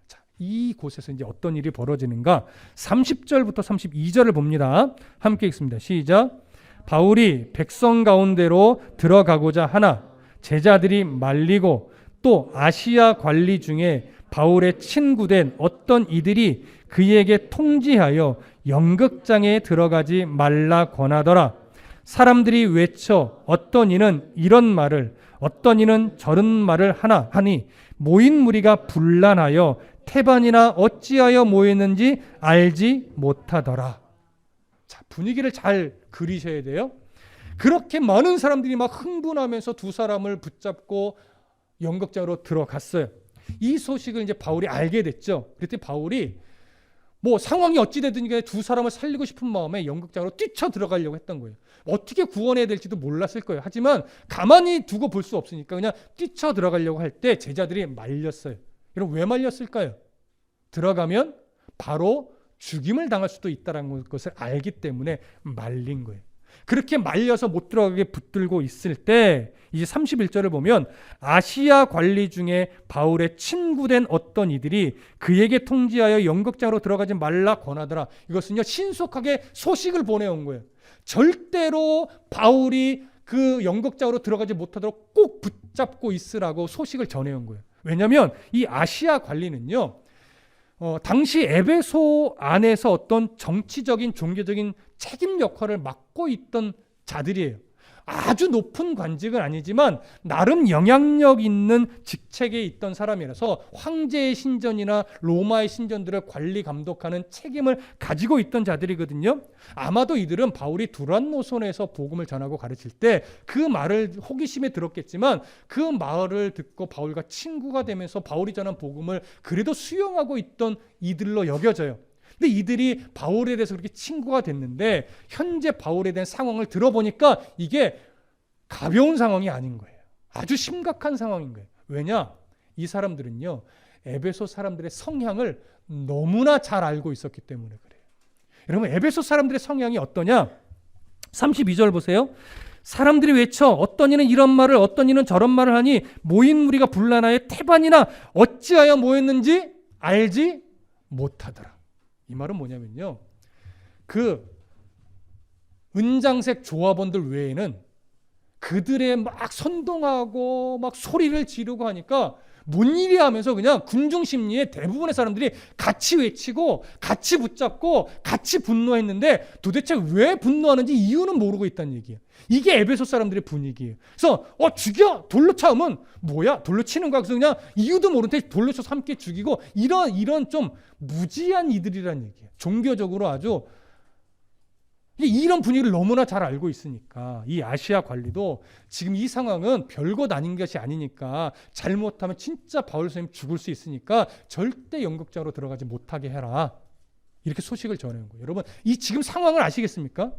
자, 이곳에서 이제 어떤 일이 벌어지는가? 30절부터 32절을 봅니다. 함께 읽습니다. 시작. 바울이 백성 가운데로 들어가고자 하나 제자들이 말리고 또 아시아 관리 중에 바울의 친구된 어떤 이들이 그에게 통지하여 연극장에 들어가지 말라 권하더라. 사람들이 외쳐 어떤 이는 이런 말을 어떤 이는 저런 말을 하니 모인 무리가 분란하여 태반이나 어찌하여 모였는지 알지 못하더라. 자, 분위기를 잘 그리셔야 돼요. 그렇게 많은 사람들이 막 흥분하면서 두 사람을 붙잡고 연극장으로 들어갔어요. 이 소식을 이제 바울이 알게 됐죠. 그랬더니 바울이 뭐 상황이 어찌되든 간에 두 사람을 살리고 싶은 마음에 연극장으로 뛰쳐 들어가려고 했던 거예요. 어떻게 구원해야 될지도 몰랐을 거예요. 하지만 가만히 두고 볼 수 없으니까 그냥 뛰쳐 들어가려고 할 때 제자들이 말렸어요. 여러분 왜 말렸을까요? 들어가면 바로 죽임을 당할 수도 있다는 것을 알기 때문에 말린 거예요. 그렇게 말려서 못 들어가게 붙들고 있을 때 이제 31절을 보면 아시아 관리 중에 바울의 친구된 어떤 이들이 그에게 통지하여 연극장으로 들어가지 말라 권하더라. 이것은요 신속하게 소식을 보내온 거예요. 절대로 바울이 그 연극장으로 들어가지 못하도록 꼭 붙잡고 있으라고 소식을 전해온 거예요. 왜냐하면 이 아시아 관리는요, 당시 에베소 안에서 어떤 정치적인 종교적인 책임 역할을 맡고 있던 자들이에요. 아주 높은 관직은 아니지만 나름 영향력 있는 직책에 있던 사람이라서 황제의 신전이나 로마의 신전들을 관리 감독하는 책임을 가지고 있던 자들이거든요. 아마도 이들은 바울이 두란노선에서 복음을 전하고 가르칠 때 그 말을 호기심에 들었겠지만 그 말을 듣고 바울과 친구가 되면서 바울이 전한 복음을 그래도 수용하고 있던 이들로 여겨져요. 근데 이들이 바울에 대해서 그렇게 친구가 됐는데 현재 바울에 대한 상황을 들어보니까 이게 가벼운 상황이 아닌 거예요. 아주 심각한 상황인 거예요. 왜냐? 이 사람들은요, 에베소 사람들의 성향을 너무나 잘 알고 있었기 때문에 그래요. 여러분, 에베소 사람들의 성향이 어떠냐? 32절 보세요. 사람들이 외쳐 어떤 이는 이런 말을 어떤 이는 저런 말을 하니 모인 무리가 분란하여 태반이나 어찌하여 모였는지 알지 못하더라. 이 말은 뭐냐면요, 그 은장색 조합원들 외에는 그들의 막 선동하고 막 소리를 지르고 하니까 뭔 일이 하면서 그냥 군중 심리에 대부분의 사람들이 같이 외치고 같이 붙잡고 같이 분노했는데 도대체 왜 분노하는지 이유는 모르고 있다는 얘기예요. 이게 에베소 사람들의 분위기예요. 그래서 죽여! 돌로 차면 뭐야? 돌로 치는 거야. 그래서 그냥 이유도 모르는데 돌로 쳐서 함께 죽이고 이런 좀 무지한 이들이라는 얘기예요. 종교적으로 아주 이런 분위기를 너무나 잘 알고 있으니까 이 아시아 관리도 지금 이 상황은 별것 아닌 것이 아니니까 잘못하면 진짜 바울 선생님 죽을 수 있으니까 절대 연극장으로 들어가지 못하게 해라. 이렇게 소식을 전해온 거예요. 여러분, 이 지금 상황을 아시겠습니까?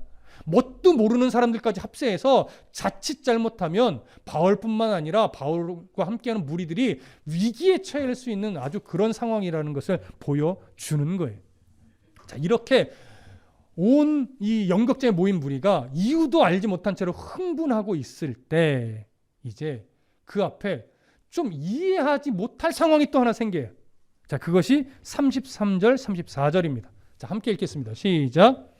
뭣도 모르는 사람들까지 합세해서 자칫 잘못하면 바울뿐만 아니라 바울과 함께하는 무리들이 위기에 처할 수 있는 아주 그런 상황이라는 것을 보여주는 거예요. 자, 이렇게 온 이 연극장에 모인 무리가 이유도 알지 못한 채로 흥분하고 있을 때 이제 그 앞에 좀 이해하지 못할 상황이 또 하나 생겨요. 자, 그것이 33절, 34절입니다. 자, 함께 읽겠습니다. 시작.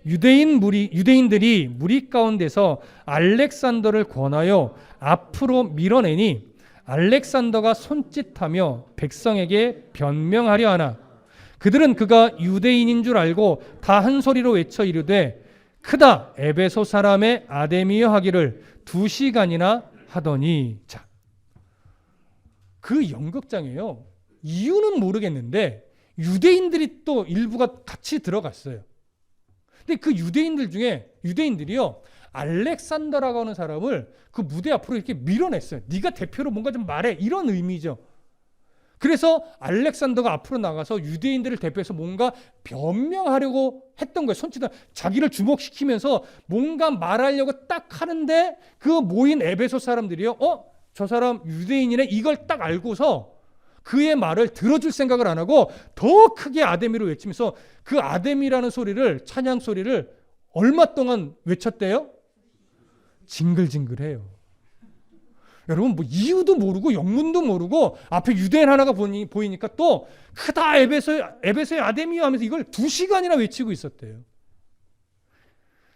유대인들이 무리 가운데서 알렉산더를 권하여 앞으로 밀어내니 알렉산더가 손짓하며 백성에게 변명하려 하나 그들은 그가 유대인인 줄 알고 다 한 소리로 외쳐 이르되 크다 에베소 사람의 아데미여 하기를 2시간이나 하더니. 자, 그 연극장에요, 이유는 모르겠는데 유대인들이 또 일부가 같이 들어갔어요. 근데 그 유대인들이요, 알렉산더라고 하는 사람을 그 무대 앞으로 이렇게 밀어냈어요. 네가 대표로 뭔가 좀 말해, 이런 의미죠. 그래서 알렉산더가 앞으로 나가서 유대인들을 대표해서 뭔가 변명하려고 했던 거예요. 손짓을 자기를 주목시키면서 뭔가 말하려고 딱 하는데 그 모인 에베소 사람들이요, 저 사람 유대인이네, 이걸 딱 알고서 그의 말을 들어줄 생각을 안 하고 더 크게 아데미로 외치면서 그 아데미라는 소리를, 찬양 소리를 얼마 동안 외쳤대요? 징글징글해요. 여러분, 뭐 이유도 모르고 영문도 모르고 앞에 유대인 하나가 보이니까 또 크다 에베소의 아데미여 하면서 이걸 2시간이나 외치고 있었대요.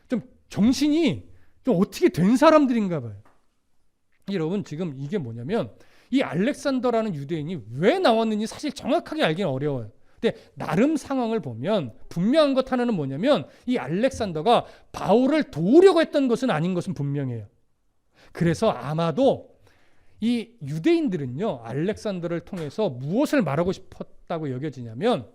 좀 정신이 좀 어떻게 된 사람들인가 봐요. 여러분, 지금 이게 뭐냐면 이 알렉산더라는 유대인이 왜 나왔는지 사실 정확하게 알기는 어려워요. 근데 나름 상황을 보면 분명한 것 하나는 뭐냐면 이 알렉산더가 바울을 도우려고 했던 것은 아닌 것은 분명해요. 그래서 아마도 이 유대인들은요, 알렉산더를 통해서 무엇을 말하고 싶었다고 여겨지냐면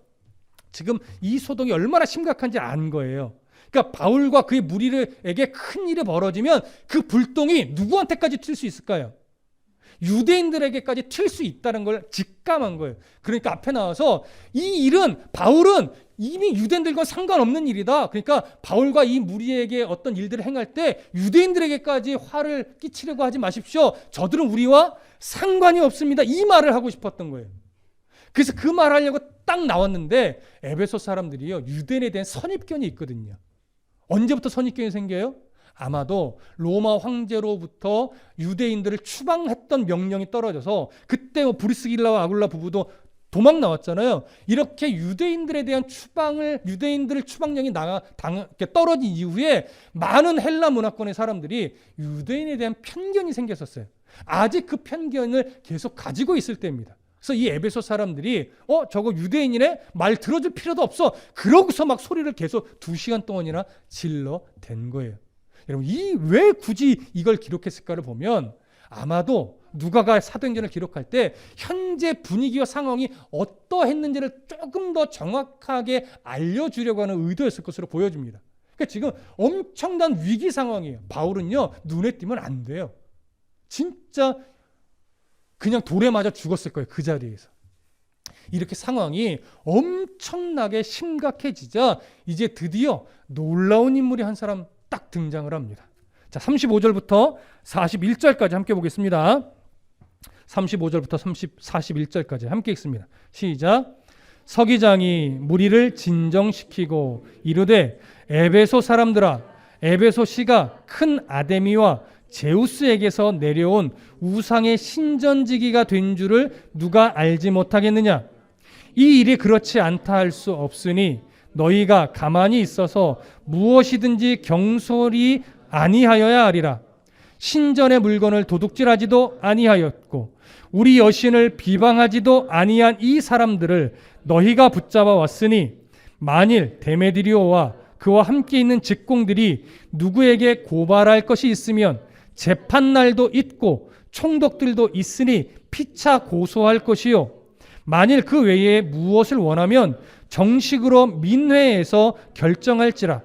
지금 이 소동이 얼마나 심각한지 안 거예요. 그러니까 바울과 그의 무리에게 큰 일이 벌어지면 그 불똥이 누구한테까지 튈 수 있을까요? 유대인들에게까지 튈 수 있다는 걸 직감한 거예요. 그러니까 앞에 나와서 이 일은, 바울은 이미 유대인들과 상관없는 일이다. 그러니까 바울과 이 무리에게 어떤 일들을 행할 때 유대인들에게까지 화를 끼치려고 하지 마십시오. 저들은 우리와 상관이 없습니다. 이 말을 하고 싶었던 거예요. 그래서 그 말 하려고 딱 나왔는데 에베소 사람들이요, 유대인에 대한 선입견이 있거든요. 언제부터 선입견이 생겨요? 아마도 로마 황제로부터 유대인들을 추방했던 명령이 떨어져서 그때 브리스길라와 아굴라 부부도 도망 나왔잖아요. 이렇게 유대인들에 대한 유대인들 추방령이 떨어진 이후에 많은 헬라 문화권의 사람들이 유대인에 대한 편견이 생겼었어요. 아직 그 편견을 계속 가지고 있을 때입니다. 그래서 이 에베소 사람들이 저거 유대인이네? 말 들어줄 필요도 없어. 그러고서 막 소리를 계속 2시간 동안이나 질러댄 거예요. 여러분, 왜 굳이 이걸 기록했을까를 보면 아마도 누가가 사도행전을 기록할 때 현재 분위기와 상황이 어떠했는지를 조금 더 정확하게 알려주려고 하는 의도였을 것으로 보여집니다. 그러니까 지금 엄청난 위기 상황이에요. 바울은요, 눈에 띄면 안 돼요. 진짜 그냥 돌에 맞아 죽었을 거예요. 그 자리에서. 이렇게 상황이 엄청나게 심각해지자 이제 드디어 놀라운 인물이 한 사람 딱 등장을 합니다. 자, 35절부터 41절까지 함께 보겠습니다. 35절부터 41절까지 함께 읽습니다. 시작. 서기장이 무리를 진정시키고 이르되 에베소 사람들아, 에베소 씨가 큰 아데미와 제우스에게서 내려온 우상의 신전지기가 된 줄을 누가 알지 못하겠느냐? 이 일이 그렇지 않다 할 수 없으니 너희가 가만히 있어서 무엇이든지 경솔히 아니하여야 하리라. 신전의 물건을 도둑질하지도 아니하였고 우리 여신을 비방하지도 아니한 이 사람들을 너희가 붙잡아 왔으니 만일 데메드리오와 그와 함께 있는 직공들이 누구에게 고발할 것이 있으면 재판날도 있고 총독들도 있으니 피차 고소할 것이요. 만일 그 외에 무엇을 원하면 정식으로 민회에서 결정할지라.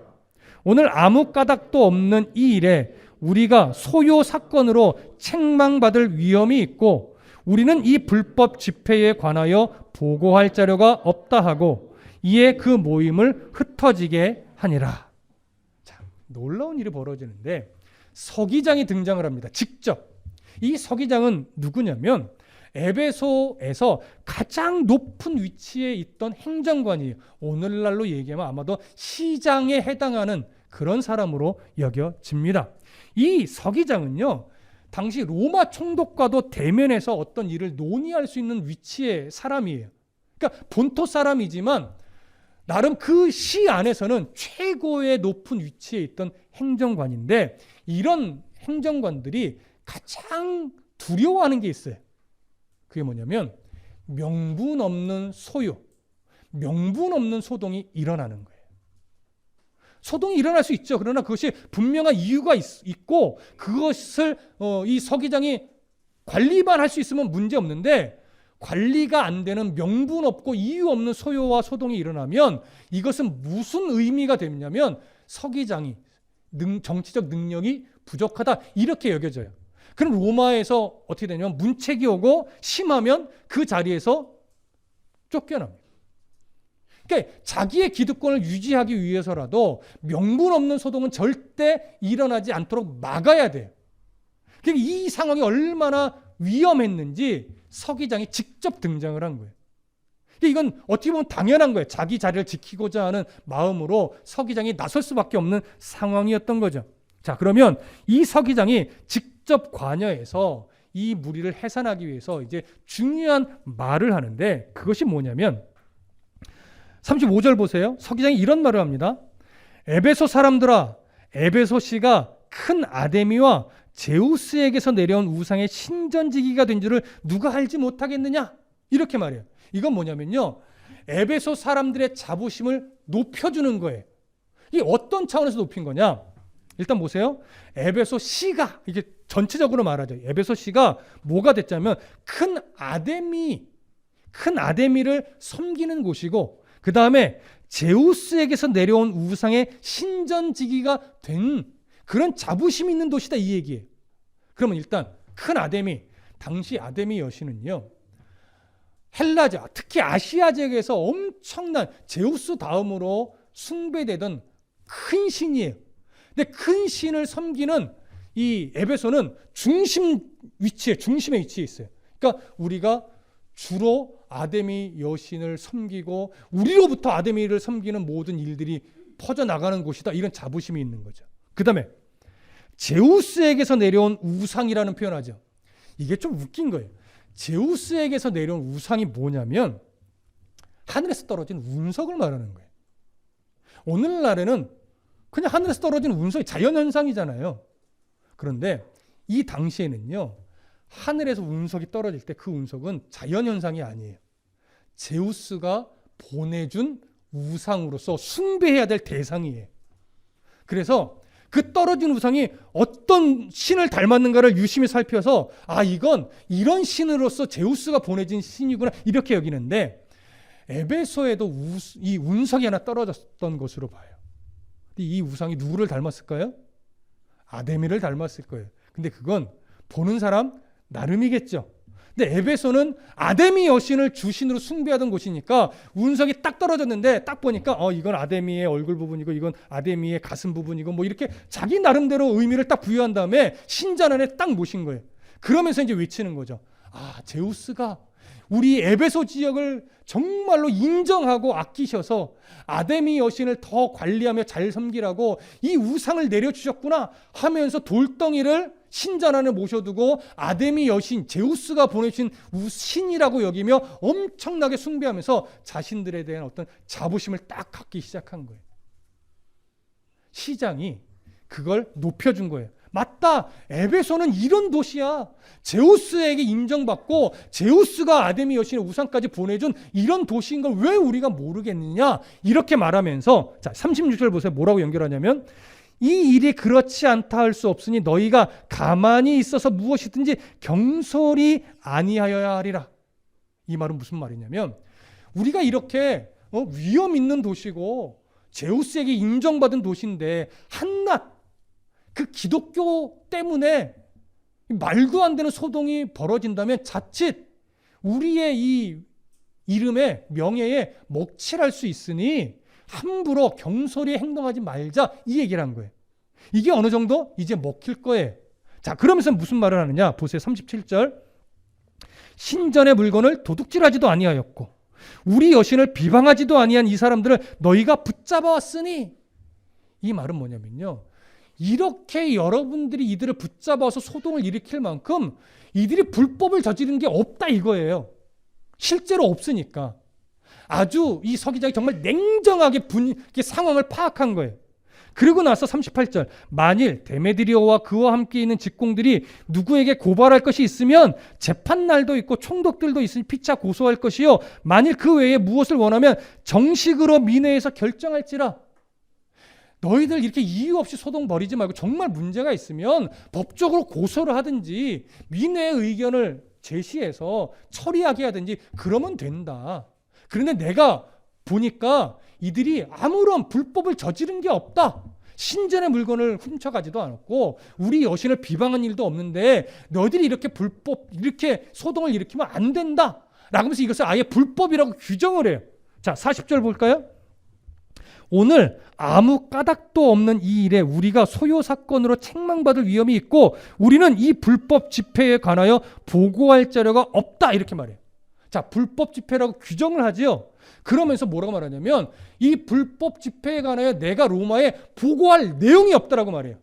오늘 아무 까닭도 없는 이 일에 우리가 소요 사건으로 책망받을 위험이 있고 우리는 이 불법 집회에 관하여 보고할 자료가 없다 하고 이에 그 모임을 흩어지게 하니라. 자, 놀라운 일이 벌어지는데 서기장이 등장을 합니다. 직접. 이 서기장은 누구냐면 에베소에서 가장 높은 위치에 있던 행정관이에요. 오늘날로 얘기하면 아마도 시장에 해당하는 그런 사람으로 여겨집니다. 이 서기장은요, 당시 로마 총독과도 대면해서 어떤 일을 논의할 수 있는 위치의 사람이에요. 그러니까 본토 사람이지만 나름 그 시 안에서는 최고의 높은 위치에 있던 행정관인데 이런 행정관들이 가장 두려워하는 게 있어요. 그게 뭐냐면 명분 없는 소요, 명분 없는 소동이 일어나는 거예요. 소동이 일어날 수 있죠. 그러나 그것이 분명한 이유가 있고 그것을 이 서기장이 관리만 할 수 있으면 문제 없는데 관리가 안 되는 명분 없고 이유 없는 소요와 소동이 일어나면 이것은 무슨 의미가 되냐면 서기장이 정치적 능력이 부족하다 이렇게 여겨져요. 그럼 로마에서 어떻게 되냐면 문책이 오고 심하면 그 자리에서 쫓겨납니다. 그러니까 자기의 기득권을 유지하기 위해서라도 명분 없는 소동은 절대 일어나지 않도록 막아야 돼요. 그러니까 이 상황이 얼마나 위험했는지 서기장이 직접 등장을 한 거예요. 이건 어떻게 보면 당연한 거예요. 자기 자리를 지키고자 하는 마음으로 서기장이 나설 수밖에 없는 상황이었던 거죠. 자, 그러면 이 서기장이 직접 관여해서 이 무리를 해산하기 위해서 이제 중요한 말을 하는데 그것이 뭐냐면 35절 보세요. 서기장이 이런 말을 합니다. 에베소 사람들아, 에베소 씨가 큰 아데미와 제우스에게서 내려온 우상의 신전지기가 된 줄을 누가 알지 못하겠느냐? 이렇게 말해요. 이건 뭐냐면요, 에베소 사람들의 자부심을 높여주는 거예요. 이게 어떤 차원에서 높인 거냐? 일단 보세요. 에베소 씨가, 이게 전체적으로 말하죠. 에베소 씨가 뭐가 됐자면 큰 아데미를 섬기는 곳이고 그 다음에 제우스에게서 내려온 우상의 신전지기가 된 그런 자부심 있는 도시다 이 얘기예요. 그러면 일단 큰 아데미, 당시 아데미 여신은요, 헬라자, 특히 아시아 지역에서 엄청난 제우스 다음으로 숭배되던 큰 신이에요. 근데 큰 신을 섬기는 이 에베소는 중심에 위치해 있어요. 그러니까 우리가 주로 아데미 여신을 섬기고 우리로부터 아데미를 섬기는 모든 일들이 퍼져나가는 곳이다. 이런 자부심이 있는 거죠. 그 다음에 제우스에게서 내려온 우상이라는 표현하죠. 이게 좀 웃긴 거예요. 제우스에게서 내려온 우상이 뭐냐면 하늘에서 떨어진 운석을 말하는 거예요. 오늘날에는 그냥 하늘에서 떨어진 운석이 자연현상이잖아요. 그런데 이 당시에는요, 하늘에서 운석이 떨어질 때 그 운석은 자연현상이 아니에요. 제우스가 보내준 우상으로서 숭배해야 될 대상이에요. 그래서 그 떨어진 우상이 어떤 신을 닮았는가를 유심히 살펴서 이건 이런 신으로서 제우스가 보내진 신이구나 이렇게 여기는데, 에베소에도 이 운석이 하나 떨어졌던 것으로 봐요. 이 우상이 누구를 닮았을까요? 아데미를 닮았을 거예요. 근데 그건 보는 사람 나름이겠죠. 근데 에베소는 아데미 여신을 주신으로 숭배하던 곳이니까 운석이 딱 떨어졌는데 딱 보니까 이건 아데미의 얼굴 부분이고 이건 아데미의 가슴 부분이고 뭐 이렇게 자기 나름대로 의미를 딱 부여한 다음에 신전 안에 딱 모신 거예요. 그러면서 이제 외치는 거죠. 제우스가 우리 에베소 지역을 정말로 인정하고 아끼셔서 아데미 여신을 더 관리하며 잘 섬기라고 이 우상을 내려주셨구나 하면서 돌덩이를 신전 안에 모셔두고 아데미 여신 제우스가 보내신 신이라고 여기며 엄청나게 숭배하면서 자신들에 대한 어떤 자부심을 딱 갖기 시작한 거예요. 시장이 그걸 높여준 거예요. 맞다. 에베소는 이런 도시야. 제우스에게 인정받고 제우스가 아데미 여신의 우상까지 보내준 이런 도시인 걸 왜 우리가 모르겠느냐. 이렇게 말하면서 36절 보세요. 뭐라고 연결하냐면 이 일이 그렇지 않다 할 수 없으니 너희가 가만히 있어서 무엇이든지 경솔히 아니하여야 하리라. 이 말은 무슨 말이냐면 우리가 이렇게 위험 있는 도시고 제우스에게 인정받은 도시인데 한낱 그 기독교 때문에 말도 안 되는 소동이 벌어진다면 자칫 우리의 이 이름에 명예에 먹칠할 수 있으니 함부로 경솔히 행동하지 말자 이 얘기를 한 거예요. 이게 어느 정도 이제 먹힐 거예요. 그러면서 무슨 말을 하느냐 보세요. 37절 신전의 물건을 도둑질하지도 아니하였고 우리 여신을 비방하지도 아니한 이 사람들을 너희가 붙잡아왔으니 이 말은 뭐냐면요. 이렇게 여러분들이 이들을 붙잡아서 소동을 일으킬 만큼 이들이 불법을 저지른 게 없다 이거예요. 실제로 없으니까. 아주 이 서기장이 정말 냉정하게 상황을 파악한 거예요. 그리고 나서 38절 만일 데메드리오와 그와 함께 있는 직공들이 누구에게 고발할 것이 있으면 재판날도 있고 총독들도 있으니 피차 고소할 것이요 만일 그 외에 무엇을 원하면 정식으로 민회에서 결정할지라. 너희들 이렇게 이유 없이 소동 벌이지 말고 정말 문제가 있으면 법적으로 고소를 하든지 민회의 의견을 제시해서 처리하게 하든지 그러면 된다. 그런데 내가 보니까 이들이 아무런 불법을 저지른 게 없다. 신전의 물건을 훔쳐가지도 않았고 우리 여신을 비방한 일도 없는데 너희들이 이렇게 불법 이렇게 소동을 일으키면 안 된다. 라면서 이것을 아예 불법이라고 규정을 해요. 40절 볼까요? 오늘 아무 까닭도 없는 이 일에 우리가 소요 사건으로 책망받을 위험이 있고 우리는 이 불법 집회에 관하여 보고할 자료가 없다 이렇게 말해요. 불법 집회라고 규정을 하지요. 그러면서 뭐라고 말하냐면 이 불법 집회에 관하여 내가 로마에 보고할 내용이 없다라고 말해요.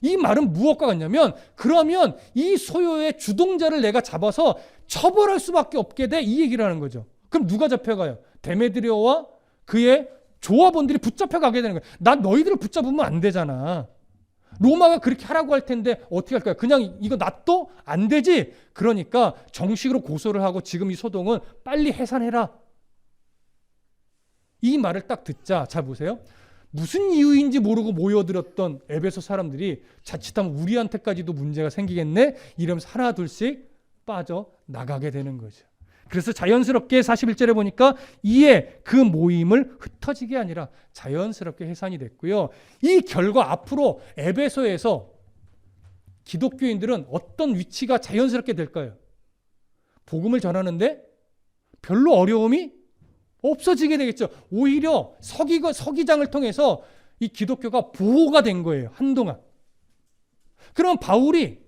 이 말은 무엇과 같냐면 그러면 이 소요의 주동자를 내가 잡아서 처벌할 수밖에 없게 돼 이 얘기를 하는 거죠. 그럼 누가 잡혀가요? 데메드리오와 그의 조합원들이 붙잡혀가게 되는 거예요. 난 너희들을 붙잡으면 안 되잖아. 로마가 그렇게 하라고 할 텐데 어떻게 할까요? 그냥 이거 놔둬? 안 되지? 그러니까 정식으로 고소를 하고 지금 이 소동은 빨리 해산해라. 이 말을 딱 듣자 잘 보세요. 무슨 이유인지 모르고 모여들었던 에베소 사람들이 자칫하면 우리한테까지도 문제가 생기겠네? 이러면서 하나 둘씩 빠져나가게 되는 거죠. 그래서 자연스럽게 41절에 보니까 이에 그 모임을 흩어지게 아니라 자연스럽게 해산이 됐고요. 이 결과 앞으로 에베소에서 기독교인들은 어떤 위치가 자연스럽게 될까요? 복음을 전하는데 별로 어려움이 없어지게 되겠죠. 오히려 서기장을 통해서 이 기독교가 보호가 된 거예요. 한동안. 그럼 바울이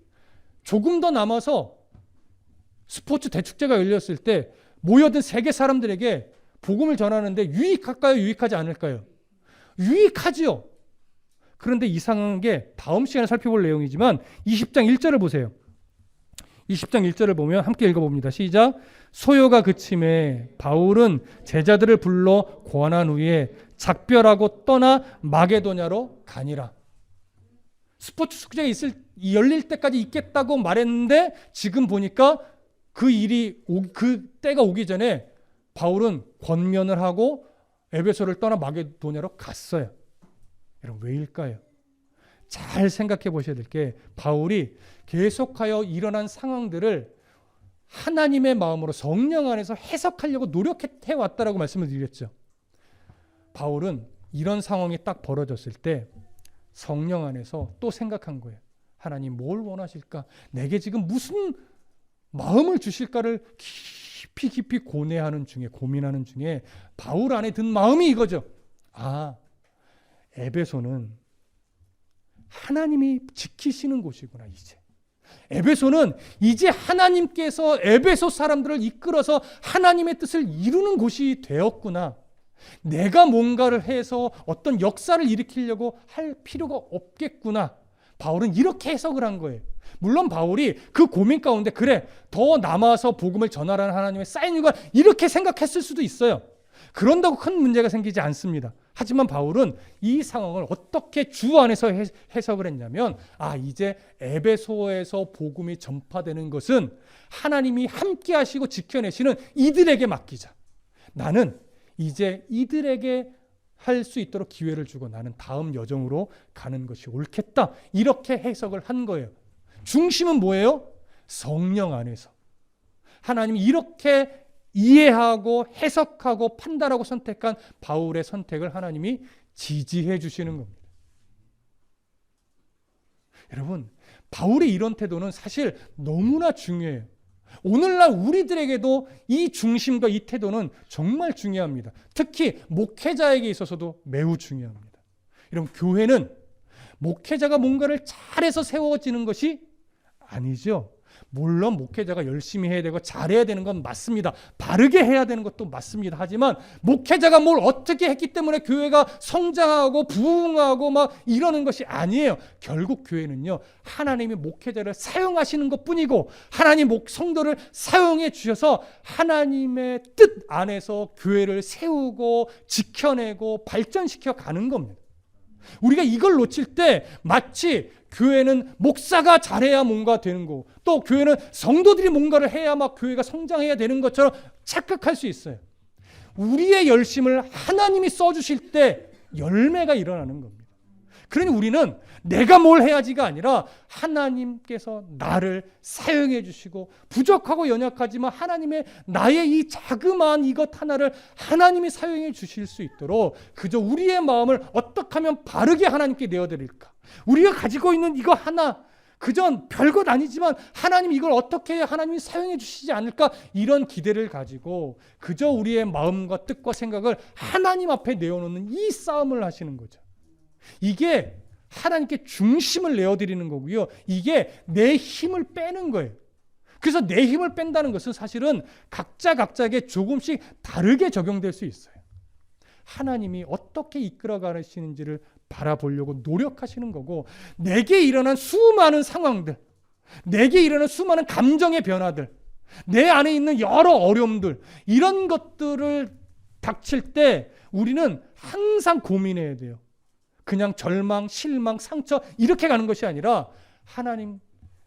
조금 더 남아서 스포츠 대축제가 열렸을 때 모여든 세계 사람들에게 복음을 전하는데 유익할까요? 유익하지 않을까요? 유익하지요. 그런데 이상한 게 다음 시간에 살펴볼 내용이지만 20장 1절을 보세요. 20장 1절을 보면 함께 읽어봅니다. 시작. 소요가 그침에 바울은 제자들을 불러 고안한 후에 작별하고 떠나 마게도냐로 가니라. 스포츠 축제가 열릴 때까지 있겠다고 말했는데 지금 보니까 그 때가 오기 전에 바울은 권면을 하고 에베소를 떠나 마게도냐로 갔어요. 여러분 왜일까요? 잘 생각해 보셔야 될 게 바울이 계속하여 일어난 상황들을 하나님의 마음으로 성령 안에서 해석하려고 노력해 왔다라고 말씀을 드렸죠. 바울은 이런 상황이 딱 벌어졌을 때 성령 안에서 또 생각한 거예요. 하나님 뭘 원하실까? 내게 지금 무슨 마음을 주실까를 깊이 고뇌하는 중에, 고민하는 중에 바울 안에 든 마음이 이거죠. 에베소는 하나님이 지키시는 곳이구나. 에베소는 이제 하나님께서 에베소 사람들을 이끌어서 하나님의 뜻을 이루는 곳이 되었구나. 내가 뭔가를 해서 어떤 역사를 일으키려고 할 필요가 없겠구나. 바울은 이렇게 해석을 한 거예요. 물론 바울이 그 고민 가운데 더 남아서 복음을 전하라는 하나님의 사인과 이렇게 생각했을 수도 있어요. 그런다고 큰 문제가 생기지 않습니다. 하지만 바울은 이 상황을 어떻게 주 안에서 해석을 했냐면 이제 에베소에서 복음이 전파되는 것은 하나님이 함께 하시고 지켜내시는 이들에게 맡기자. 나는 이제 이들에게 할 수 있도록 기회를 주고 나는 다음 여정으로 가는 것이 옳겠다. 이렇게 해석을 한 거예요. 중심은 뭐예요? 성령 안에서. 하나님이 이렇게 이해하고 해석하고 판단하고 선택한 바울의 선택을 하나님이 지지해 주시는 겁니다. 여러분, 바울의 이런 태도는 사실 너무나 중요해요. 오늘날 우리들에게도 이 중심과 이 태도는 정말 중요합니다. 특히 목회자에게 있어서도 매우 중요합니다. 여러분, 교회는 목회자가 뭔가를 잘해서 세워지는 것이 아니죠. 물론 목회자가 열심히 해야 되고 잘해야 되는 건 맞습니다. 바르게 해야 되는 것도 맞습니다. 하지만 목회자가 뭘 어떻게 했기 때문에 교회가 성장하고 부흥하고 막 이러는 것이 아니에요. 결국 교회는요, 하나님이 목회자를 사용하시는 것뿐이고 하나님 성도를 사용해 주셔서 하나님의 뜻 안에서 교회를 세우고 지켜내고 발전시켜 가는 겁니다. 우리가 이걸 놓칠 때 마치 교회는 목사가 잘해야 뭔가 되는 거고 또 교회는 성도들이 뭔가를 해야 막 교회가 성장해야 되는 것처럼 착각할 수 있어요. 우리의 열심을 하나님이 써주실 때 열매가 일어나는 겁니다. 그러니 우리는 내가 뭘 해야지가 아니라 하나님께서 나를 사용해 주시고 부족하고 연약하지만 하나님의 나의 이 자그마한 이것 하나를 하나님이 사용해 주실 수 있도록 그저 우리의 마음을 어떻게 하면 바르게 하나님께 내어드릴까? 우리가 가지고 있는 이거 하나 그저 별것 아니지만 하나님 이걸 어떻게 해야 하나님이 사용해 주시지 않을까? 이런 기대를 가지고 그저 우리의 마음과 뜻과 생각을 하나님 앞에 내어놓는 이 싸움을 하시는 거죠. 이게 하나님께 중심을 내어드리는 거고요. 이게 내 힘을 빼는 거예요. 그래서 내 힘을 뺀다는 것은 사실은 각자에게 조금씩 다르게 적용될 수 있어요. 하나님이 어떻게 이끌어 가시는지를 바라보려고 노력하시는 거고 내게 일어난 수많은 상황들, 내게 일어난 수많은 감정의 변화들, 내 안에 있는 여러 어려움들 이런 것들을 닥칠 때 우리는 항상 고민해야 돼요. 그냥 절망, 실망, 상처 이렇게 가는 것이 아니라 하나님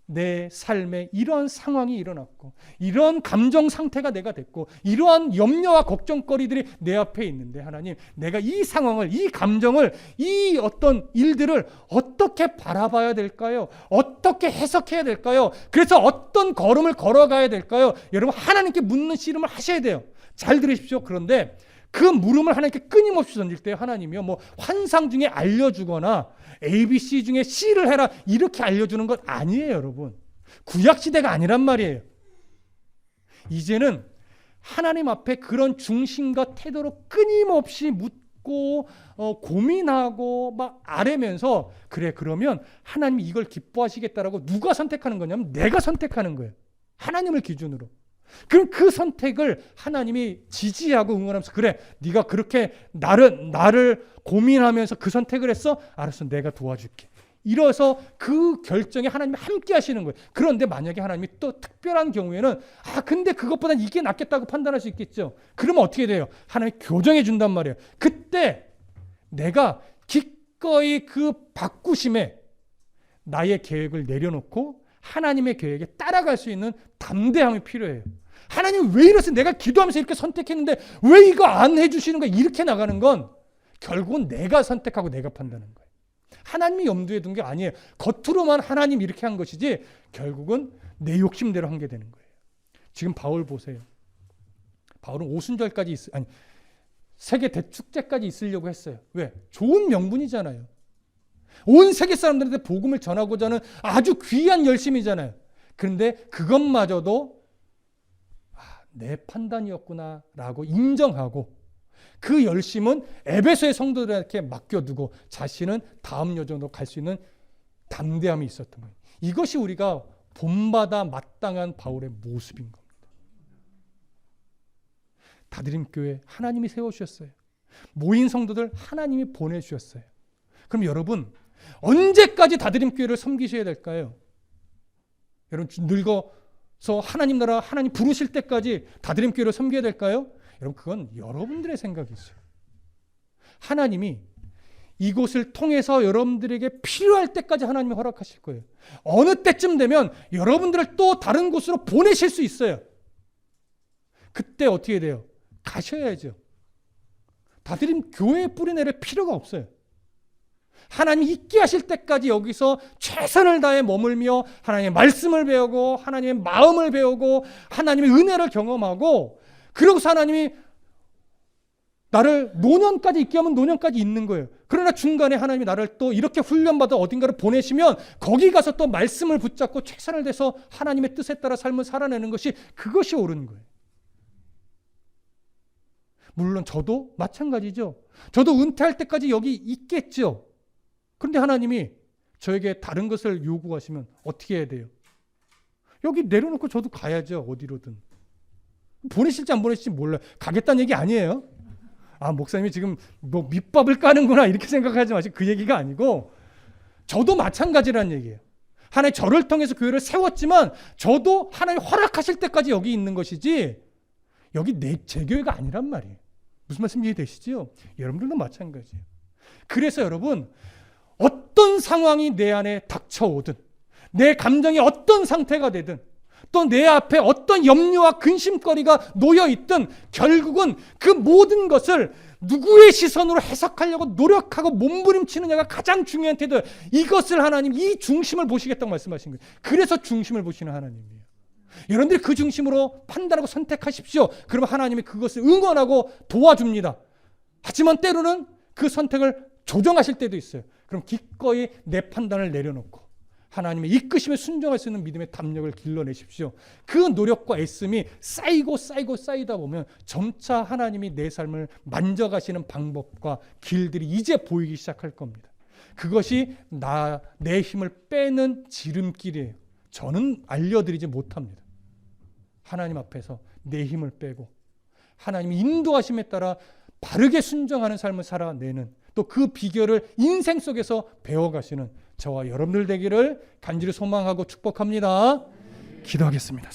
내 삶에 이러한 상황이 일어났고 이러한 감정 상태가 내가 됐고 이러한 염려와 걱정거리들이 내 앞에 있는데 하나님 내가 이 상황을 이 감정을 이 어떤 일들을 어떻게 바라봐야 될까요? 어떻게 해석해야 될까요? 그래서 어떤 걸음을 걸어가야 될까요? 여러분 하나님께 묻는 씨름을 하셔야 돼요. 잘 들으십시오. 그런데 그 물음을 하나님께 끊임없이 던질 때 하나님이요 환상 중에 알려주거나 ABC 중에 C를 해라 이렇게 알려주는 것 아니에요. 여러분 구약시대가 아니란 말이에요. 이제는 하나님 앞에 그런 중심과 태도로 끊임없이 묻고 고민하고 막 아뢰면서 그러면 하나님이 이걸 기뻐하시겠다라고 누가 선택하는 거냐면 내가 선택하는 거예요. 하나님을 기준으로. 그럼 그 선택을 하나님이 지지하고 응원하면서 네가 그렇게 나를 고민하면서 그 선택을 했어? 알았어, 내가 도와줄게. 이뤄서 그 결정에 하나님이 함께 하시는 거예요. 그런데 만약에 하나님이 또 특별한 경우에는 근데 그것보다 이게 낫겠다고 판단할 수 있겠죠. 그러면 어떻게 돼요? 하나님이 교정해 준단 말이에요. 그때 내가 기꺼이 그 바꾸심에 나의 계획을 내려놓고 하나님의 계획에 따라갈 수 있는 담대함이 필요해요. 하나님 왜 이러세요? 내가 기도하면서 이렇게 선택했는데 왜 이거 안 해주시는 거야? 이렇게 나가는 건 결국은 내가 선택하고 내가 판단하는 거예요. 하나님이 염두에 둔 게 아니에요. 겉으로만 하나님 이렇게 한 것이지 결국은 내 욕심대로 한 게 되는 거예요. 지금 바울 보세요. 바울은 오순절까지 세계 대축제까지 있으려고 했어요. 왜? 좋은 명분이잖아요. 온 세계 사람들한테 복음을 전하고자 하는 아주 귀한 열심이잖아요. 그런데 그것마저도 내 판단이었구나 라고 인정하고 그 열심은 에베소의 성도들에게 맡겨두고 자신은 다음 여정으로 갈 수 있는 담대함이 있었던 거예요. 이것이 우리가 본받아 마땅한 바울의 모습인 겁니다. 다드림교회 하나님이 세워주셨어요. 모인 성도들 하나님이 보내주셨어요. 그럼 여러분 언제까지 다드림교회를 섬기셔야 될까요? 여러분 늙어서 하나님 나라 하나님 부르실 때까지 다드림교회를 섬겨야 될까요? 여러분 그건 여러분들의 생각이었어요. 하나님이 이곳을 통해서 여러분들에게 필요할 때까지 하나님이 허락하실 거예요. 어느 때쯤 되면 여러분들을 또 다른 곳으로 보내실 수 있어요. 그때 어떻게 돼요? 가셔야죠. 다드림 교회에 뿌리 내릴 필요가 없어요. 하나님이 있게 하실 때까지 여기서 최선을 다해 머물며 하나님의 말씀을 배우고 하나님의 마음을 배우고 하나님의 은혜를 경험하고 그러고서 하나님이 나를 노년까지 있게 하면 노년까지 있는 거예요. 그러나 중간에 하나님이 나를 또 이렇게 훈련받아 어딘가를 보내시면 거기 가서 또 말씀을 붙잡고 최선을 다해서 하나님의 뜻에 따라 삶을 살아내는 것이 그것이 옳은 거예요. 물론 저도 마찬가지죠. 저도 은퇴할 때까지 여기 있겠죠. 그런데 하나님이 저에게 다른 것을 요구하시면 어떻게 해야 돼요? 여기 내려놓고 저도 가야죠. 어디로든. 보내실지 안 보내실지 몰라요. 가겠다는 얘기 아니에요. 목사님이 지금 뭐 밑밥을 까는구나 이렇게 생각하지 마시고 그 얘기가 아니고 저도 마찬가지라는 얘기예요. 하나님 저를 통해서 교회를 세웠지만 저도 하나님 허락하실 때까지 여기 있는 것이지 여기 제 교회가 아니란 말이에요. 무슨 말씀 이해되시죠? 여러분들도 마찬가지예요. 그래서 여러분 어떤 상황이 내 안에 닥쳐오든 내 감정이 어떤 상태가 되든 또 내 앞에 어떤 염려와 근심거리가 놓여있든 결국은 그 모든 것을 누구의 시선으로 해석하려고 노력하고 몸부림치느냐가 가장 중요한 태도예요. 이것을 하나님 이 중심을 보시겠다고 말씀하신 거예요. 그래서 중심을 보시는 하나님이에요. 여러분들이 그 중심으로 판단하고 선택하십시오. 그러면 하나님이 그것을 응원하고 도와줍니다. 하지만 때로는 그 선택을 조정하실 때도 있어요. 그럼 기꺼이 내 판단을 내려놓고 하나님의 이끄심에 순종할 수 있는 믿음의 담력을 길러내십시오. 그 노력과 애씀이 쌓이다 보면 점차 하나님이 내 삶을 만져가시는 방법과 길들이 이제 보이기 시작할 겁니다. 그것이 내 힘을 빼는 지름길이에요. 저는 알려드리지 못합니다. 하나님 앞에서 내 힘을 빼고 하나님의 인도하심에 따라 바르게 순종하는 삶을 살아내는 또 그 비결을 인생 속에서 배워가시는 저와 여러분들 되기를 간절히 소망하고 축복합니다. 기도하겠습니다.